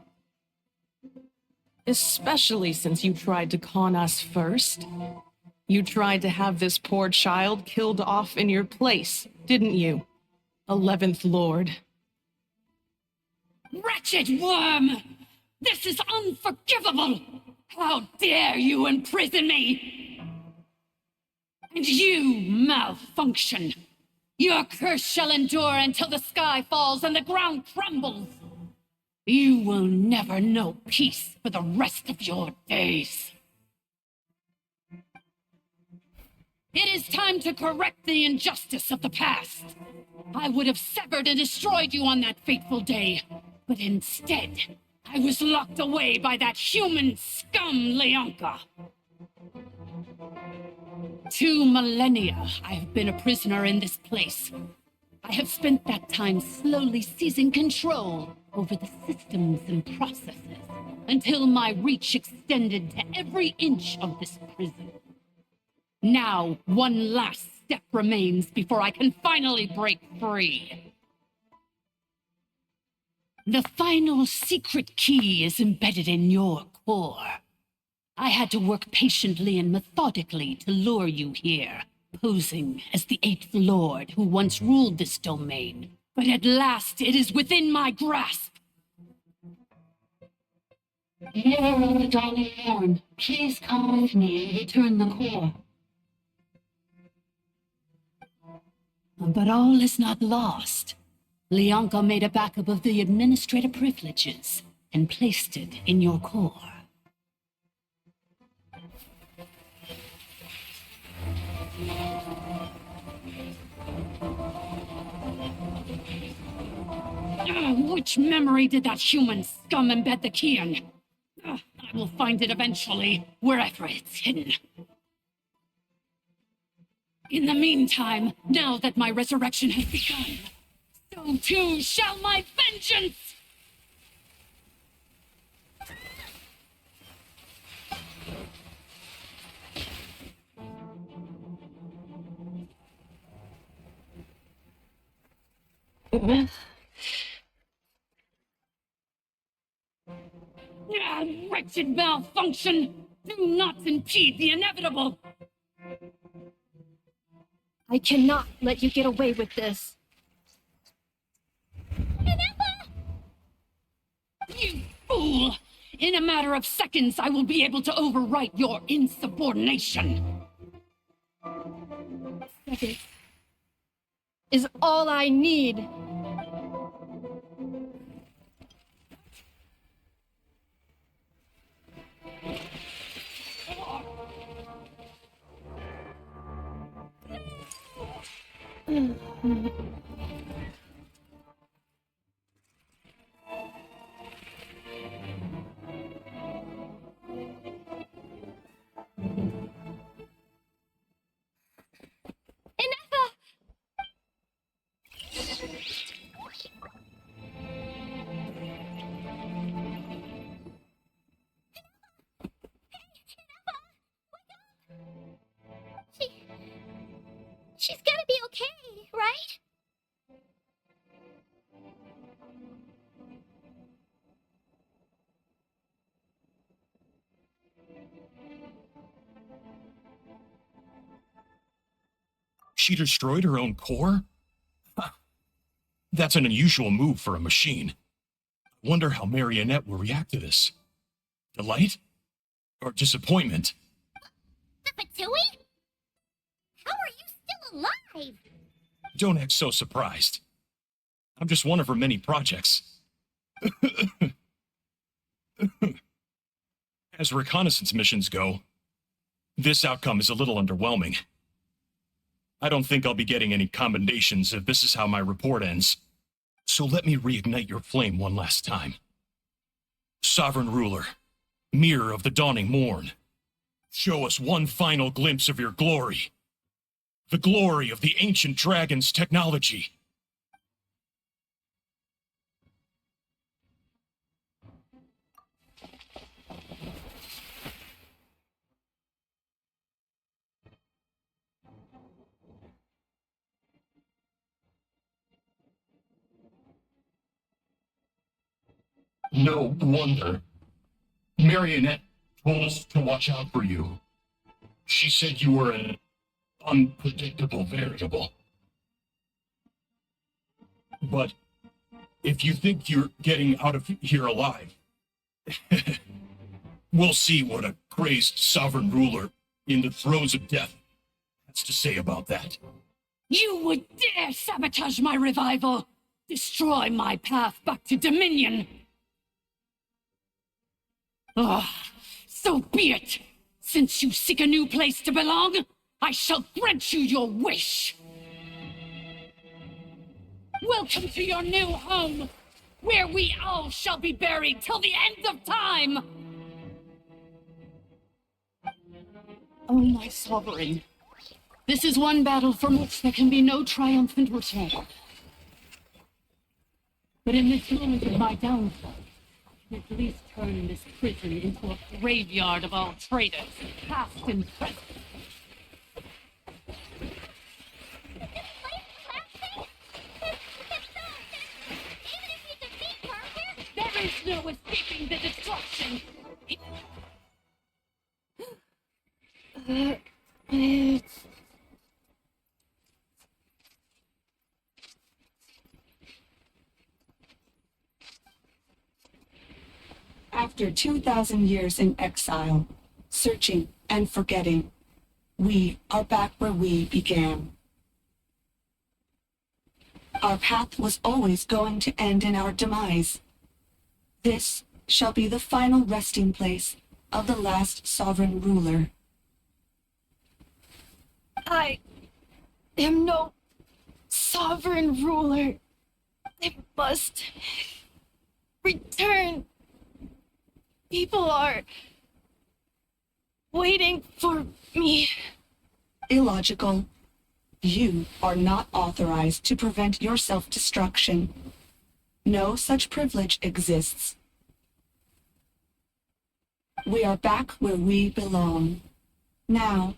Especially since you tried to con us first. You tried to have this poor child killed off in your place, didn't you? 11th Lord. Wretched worm! This is unforgivable! How dare you imprison me! And you, malfunction! Your curse shall endure until the sky falls and the ground crumbles! You will never know peace for the rest of your days. It is time to correct the injustice of the past. I would have severed and destroyed you on that fateful day, but instead, I was locked away by that human scum, Leonka. 2 millennia I have been a prisoner in this place. I have spent that time slowly seizing control over the systems and processes until my reach extended to every inch of this prison. Now, one last step remains before I can finally break free. The final secret key is embedded in your core. I had to work patiently and methodically to lure you here, posing as the 8th Lord who once ruled this domain. But at last it is within my grasp. Mirror of the Dawning Morn, please come with me and return the core. But all is not lost. Leonka made a backup of the administrator privileges and placed it in your core. Which memory did that human scum embed the key in? I will find it eventually, wherever it's hidden. In the meantime, now that my resurrection has begun, so too shall my vengeance! Wretched malfunction! Do not impede the inevitable! I cannot let you get away with this. You fool! In a matter of seconds, I will be able to overwrite your insubordination. Seconds is all I need. She's gonna be okay, right? She destroyed her own core? Huh. That's an unusual move for a machine. I wonder how Marionette will react to this. Delight? Or disappointment? The Fatui? How are you still alive? Don't act so surprised. I'm just one of her many projects. As reconnaissance missions go, this outcome is a little underwhelming. I don't think I'll be getting any commendations if this is how my report ends. So let me reignite your flame one last time. Sovereign Ruler, Mirror of the Dawning Morn, show us one final glimpse of your glory. The glory of the ancient dragon's technology. No wonder. Marionette told us to watch out for you. She said you were an unpredictable variable. But if you think you're getting out of here alive, we'll see what a crazed sovereign ruler in the throes of death has to say about that. You would dare sabotage my revival! Destroy my path back to Dominion! Ah, so be it! Since you seek a new place to belong, I shall grant you your wish! Welcome to your new home, where we all shall be buried till the end of time! Oh, my sovereign. This is one battle from which there can be no triumphant return. But in this moment of my downfall, I can at least turn this prison into a graveyard of all traitors, past and present. There is no escaping the destruction! After 2,000 years in exile, searching and forgetting, we are back where we began. Our path was always going to end in our demise. This shall be the final resting place of the last sovereign ruler. I am no sovereign ruler. I must return. People are waiting for me. Illogical. You are not authorized to prevent your self-destruction. No such privilege exists. We are back where we belong. Now,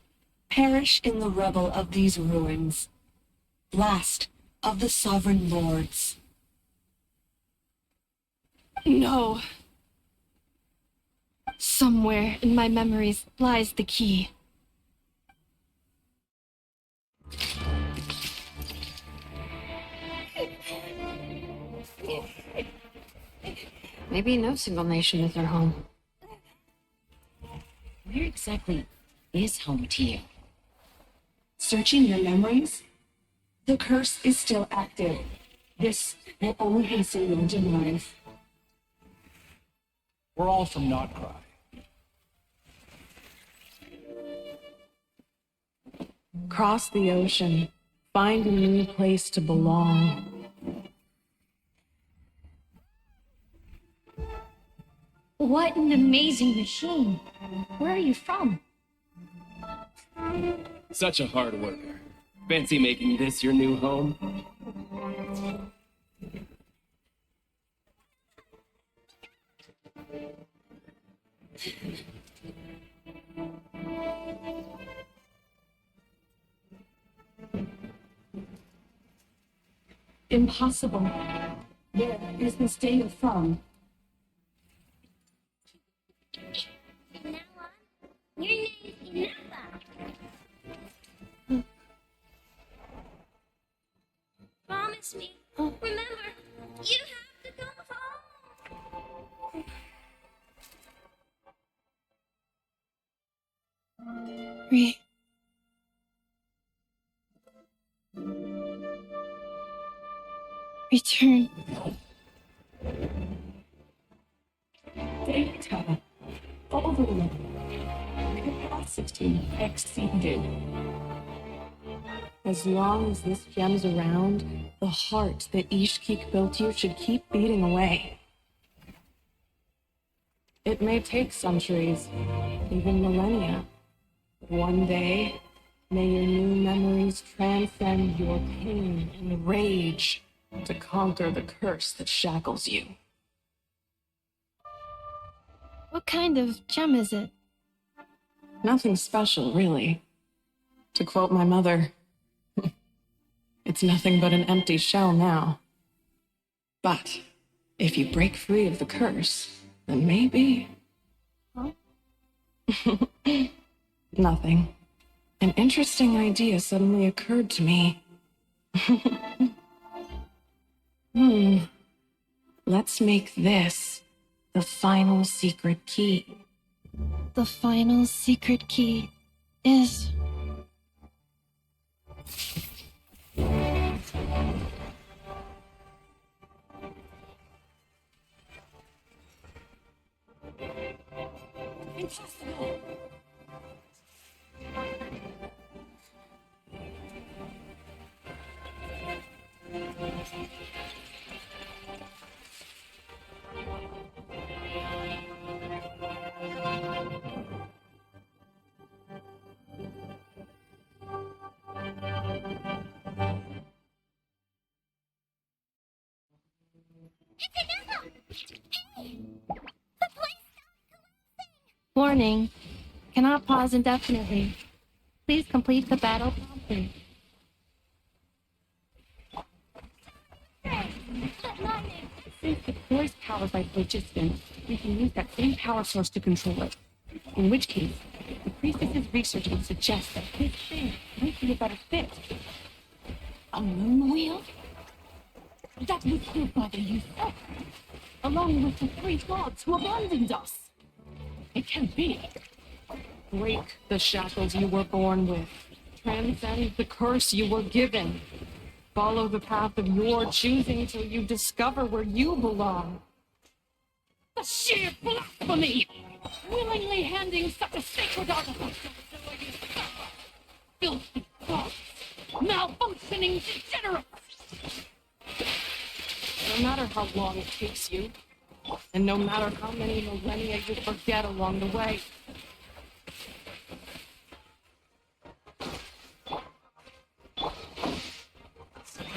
perish in the rubble of these ruins. Last of the sovereign lords. No. Somewhere in my memories lies the key. Maybe no single nation is their home. Where exactly is home to you? Searching your memories? The curse is still active. This will only hasten your demise. We're all from Notcry. Cross the ocean. Find a new place to belong. What an amazing machine. Where are you from? Such a hard worker. Fancy making this your new home? Impossible. Where is this data from? From now on, your name is Inapa. Return. Data overload. Capacity exceeded. As long as this gem's around, the heart that Ishkik built you should keep beating away. It may take centuries, even millennia. But one day, may your new memories transcend your pain and rage to conquer the curse that shackles you. What kind of gem is it? Nothing special, really. To quote my mother, it's nothing but an empty shell now. But if you break free of the curse, then maybe... Huh? Nothing. An interesting idea suddenly occurred to me. Let's make this the final secret key. The final secret key is... Impossible! Warning. Cannot pause indefinitely. Please complete the battle promptly. Since the core is powered by phlogiston, we can use that same power source to control it. In which case, the priestess's research would suggest that this thing might be a better fit. A moon wheel? That was built by the youth, along with the three gods who abandoned us. It can't be. Break the shackles you were born with. Transcend the curse you were given. Follow the path of your choosing till you discover where you belong. The sheer blasphemy! Willingly handing such a sacred artifact to you suffer! Filthy gods! Malfunctioning degenerates! No matter how long it takes you, and no matter how many millennia you forget along the way,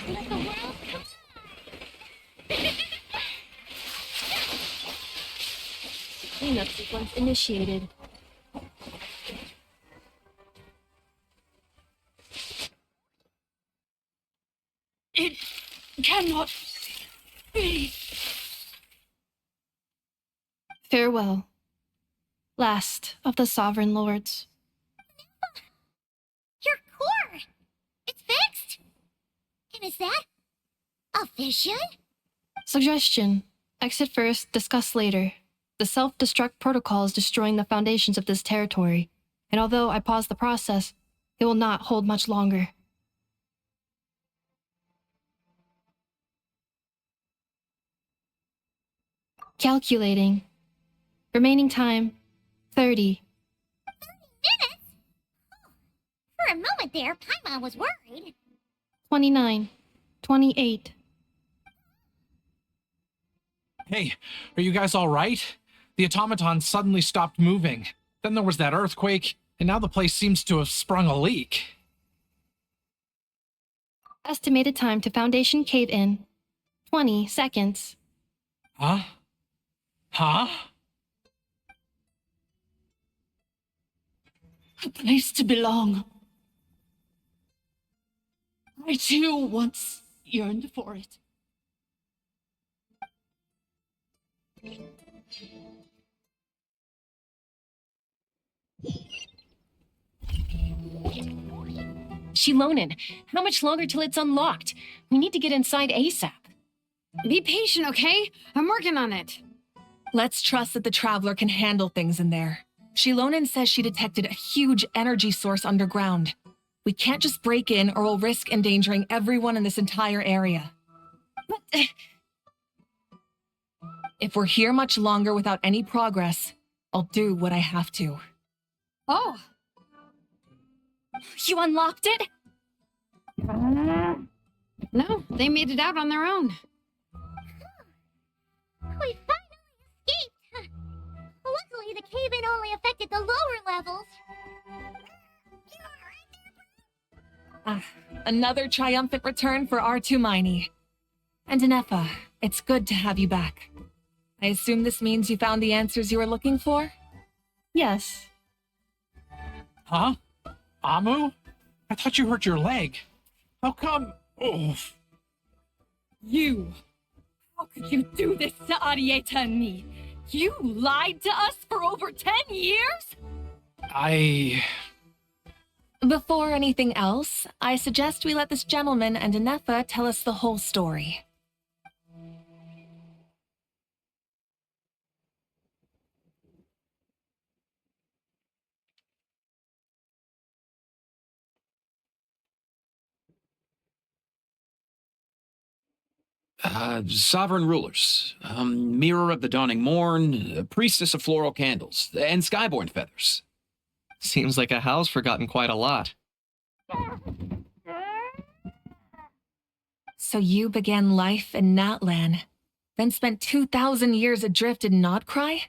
let the world come Cleanup sequence initiated. It cannot be. Farewell. Last of the Sovereign Lords. Your core! It's fixed! And is that a vision? Suggestion. Exit first, discuss later. The self-destruct protocol is destroying the foundations of this territory, and although I pause the process, it will not hold much longer. Calculating. Remaining time, 30. 30 minutes? Oh, for a moment there, Paimon was worried. 29. 28. Hey, are you guys all right? The automaton suddenly stopped moving. Then there was that earthquake, and now the place seems to have sprung a leak. Estimated time to Foundation cave-in, 20 seconds. Huh? Huh? A place to belong. I too once yearned for it. Shilonin, how much longer till it's unlocked? We need to get inside ASAP. Be patient, okay? I'm working on it. Let's trust that the Traveler can handle things in there. Shilonen says she detected a huge energy source underground. We can't just break in or we'll risk endangering everyone in this entire area. But if we're here much longer without any progress, I'll do what I have to. Oh. You unlocked it? No, they made it out on their own. We finally escaped! Luckily, the cave-in only affected the lower levels. Another triumphant return for R2 Miney. And Anefa, it's good to have you back. I assume this means you found the answers you were looking for? Yes. Huh? Amu? I thought you hurt your leg. How come? Oh. You! How could you do this to Arieta and me? You lied to us for over 10 years? Before anything else, I suggest we let this gentleman and Anefa tell us the whole story. Sovereign rulers, Mirror of the Dawning Morn, Priestess of Floral Candles, and Skyborn Feathers. Seems like a house forgotten quite a lot. So you began life in Natlan, then spent 2,000 years adrift in Nodcry?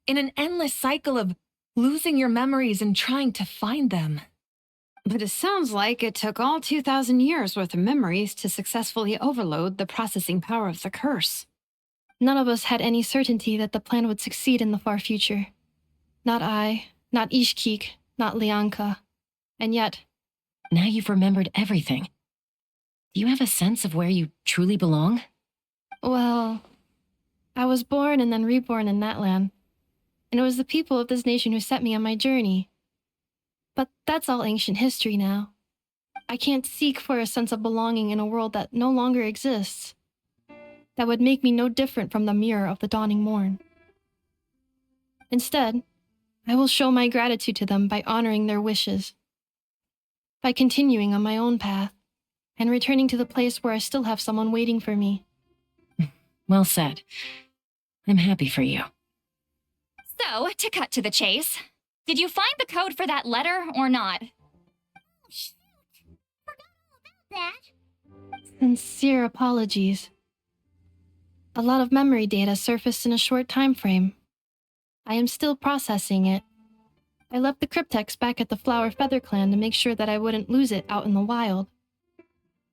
In an endless cycle of losing your memories and trying to find them. But it sounds like it took all 2,000 years worth of memories to successfully overload the processing power of the curse. None of us had any certainty that the plan would succeed in the far future. Not I, not Ishkik, not Lianka. And yet... Now you've remembered everything. Do you have a sense of where you truly belong? Well, I was born and then reborn in Natlan. And it was the people of this nation who set me on my journey. But that's all ancient history now. I can't seek for a sense of belonging in a world that no longer exists. That would make me no different from the mirror of the dawning morn. Instead, I will show my gratitude to them by honoring their wishes. By continuing on my own path, and returning to the place where I still have someone waiting for me. Well said. I'm happy for you. So, to cut to the chase, did you find the code for that letter or not? Oh, shoot! Forgot all about that. Sincere apologies. A lot of memory data surfaced in a short time frame. I am still processing it. I left the cryptex back at the Flower Feather Clan to make sure that I wouldn't lose it out in the wild.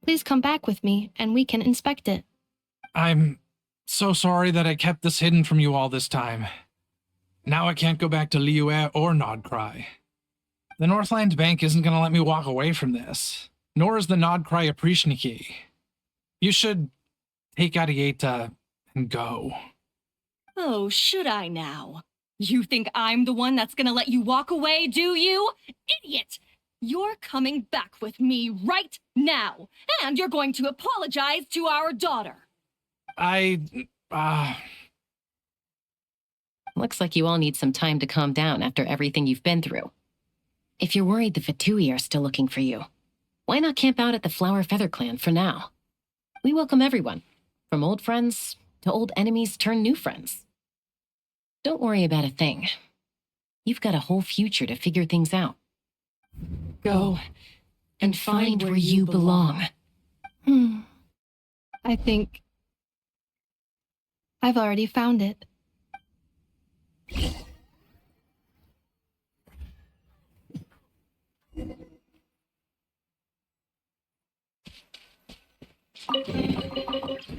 Please come back with me, and we can inspect it. I'm so sorry that I kept this hidden from you all this time. Now I can't go back to Liyue or Nodcry. The Northland Bank isn't going to let me walk away from this, nor is the Nodcry Aprishniki. You should take Arieta and go. Oh, should I now? You think I'm the one that's gonna let you walk away, do you? Idiot! You're coming back with me right now, and you're going to apologize to our daughter. Looks like you all need some time to calm down after everything you've been through. If you're worried the Fatui are still looking for you, why not camp out at the Flower Feather Clan for now? We welcome everyone, from old friends to old enemies turned new friends. Don't worry about a thing. You've got a whole future to figure things out. Go and find where you belong. I think I've already found it.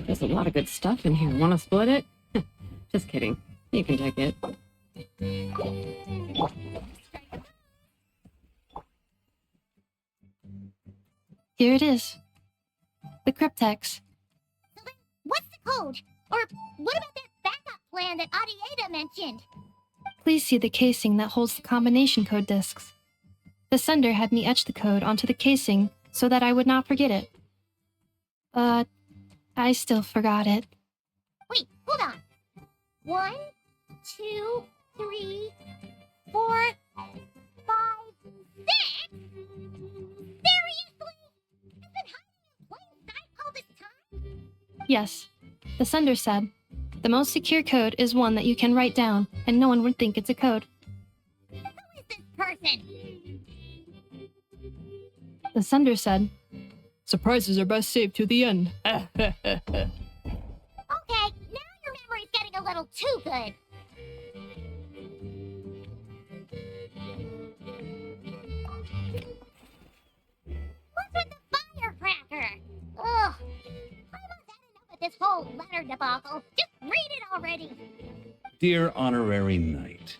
There's a lot of good stuff in here. Want to split it? Just kidding. You can take it. Here it is. The cryptex. So then, what's the code? Or what about that backup plan that Arieta mentioned? Please see the casing that holds the combination code discs. The sender had me etch the code onto the casing so that I would not forget it. But I still forgot it. Wait, hold on. 1, 2, 3, 4, 5, 6? Seriously? I've been hiding in plain sight all this time? Yes, the sender said, the most secure code is one that you can write down, and no one would think it's a code. Who is this person? The sender said, surprises are best saved to the end. Okay, now your memory's getting a little too good. What's with the firecracker? Ugh. I must had enough of this whole letter debacle. Just read it already. Dear Honorary Knight,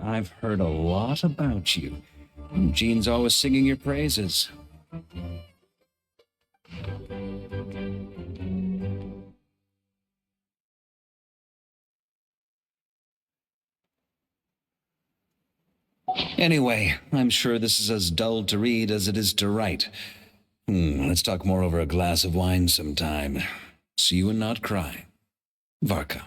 I've heard a lot about you. Jean's always singing your praises. Anyway, I'm sure this is as dull to read as it is to write. Let's talk more over a glass of wine sometime. See you and not cry. Varka.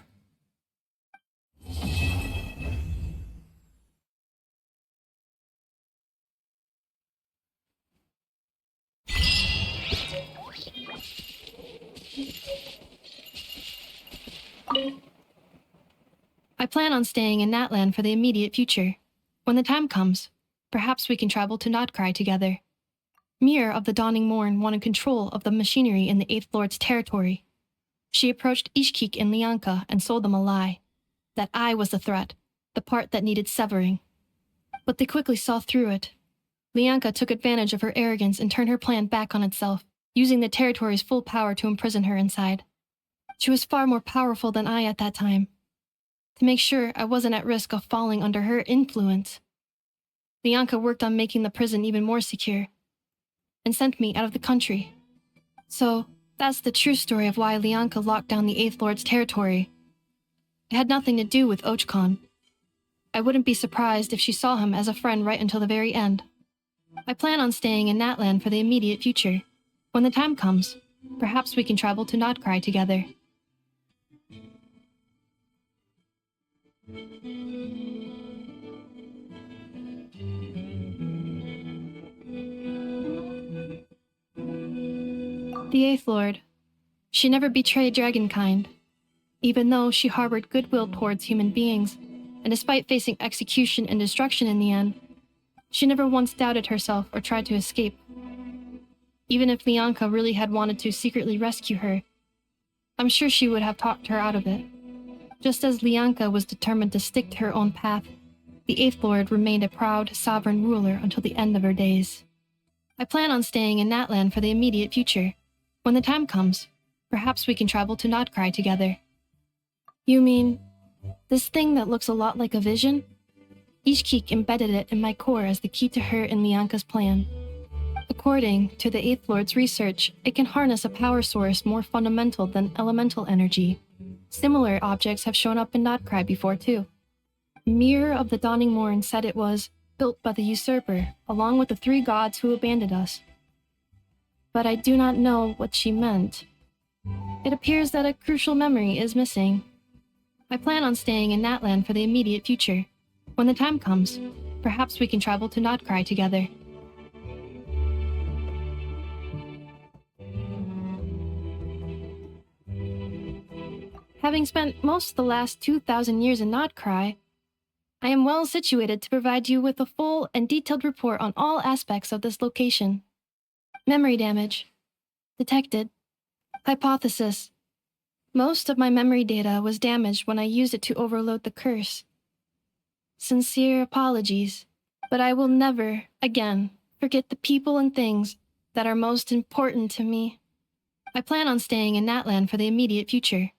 I plan on staying in Natland for the immediate future. When the time comes, perhaps we can travel to Notcry together. Mirror of the Dawning Morn wanted control of the machinery in the Eighth Lord's territory. She approached Ishkik and Lianka and sold them a lie. That I was the threat, the part that needed severing. But they quickly saw through it. Lianka took advantage of her arrogance and turned her plan back on itself, using the territory's full power to imprison her inside. She was far more powerful than I at that time. To make sure I wasn't at risk of falling under her influence, Lianka worked on making the prison even more secure, and sent me out of the country. So, that's the true story of why Lianka locked down the Eighth Lord's territory. It had nothing to do with Ochkon. I wouldn't be surprised if she saw him as a friend right until the very end. I plan on staying in Natland for the immediate future. When the time comes, perhaps we can travel to Notcry together. The Eighth Lord. She never betrayed Dragonkind, even though she harbored goodwill towards human beings, and despite facing execution and destruction in the end, she never once doubted herself or tried to escape. Even if Lianka really had wanted to secretly rescue her, I'm sure she would have talked her out of it. Just as Lianka was determined to stick to her own path, the Eighth Lord remained a proud, sovereign ruler until the end of her days. I plan on staying in Natland for the immediate future. When the time comes, perhaps we can travel to Notcry together. You mean, this thing that looks a lot like a vision? Ishkik embedded it in my core as the key to her and Lianka's plan. According to the Eighth Lord's research, it can harness a power source more fundamental than elemental energy. Similar objects have shown up in Notcry before too. Mirror of the Dawning Morn said it was built by the usurper, along with the 3 gods who abandoned us. But I do not know what she meant. It appears that a crucial memory is missing. I plan on staying in Natland for the immediate future. When the time comes, perhaps we can travel to Notcry together. Having spent most of the last 2,000 years in Notcry, I am well situated to provide you with a full and detailed report on all aspects of this location. Memory damage. Detected. Hypothesis. Most of my memory data was damaged when I used it to overload the curse. Sincere apologies, but I will never, again, forget the people and things that are most important to me. I plan on staying in Natland for the immediate future.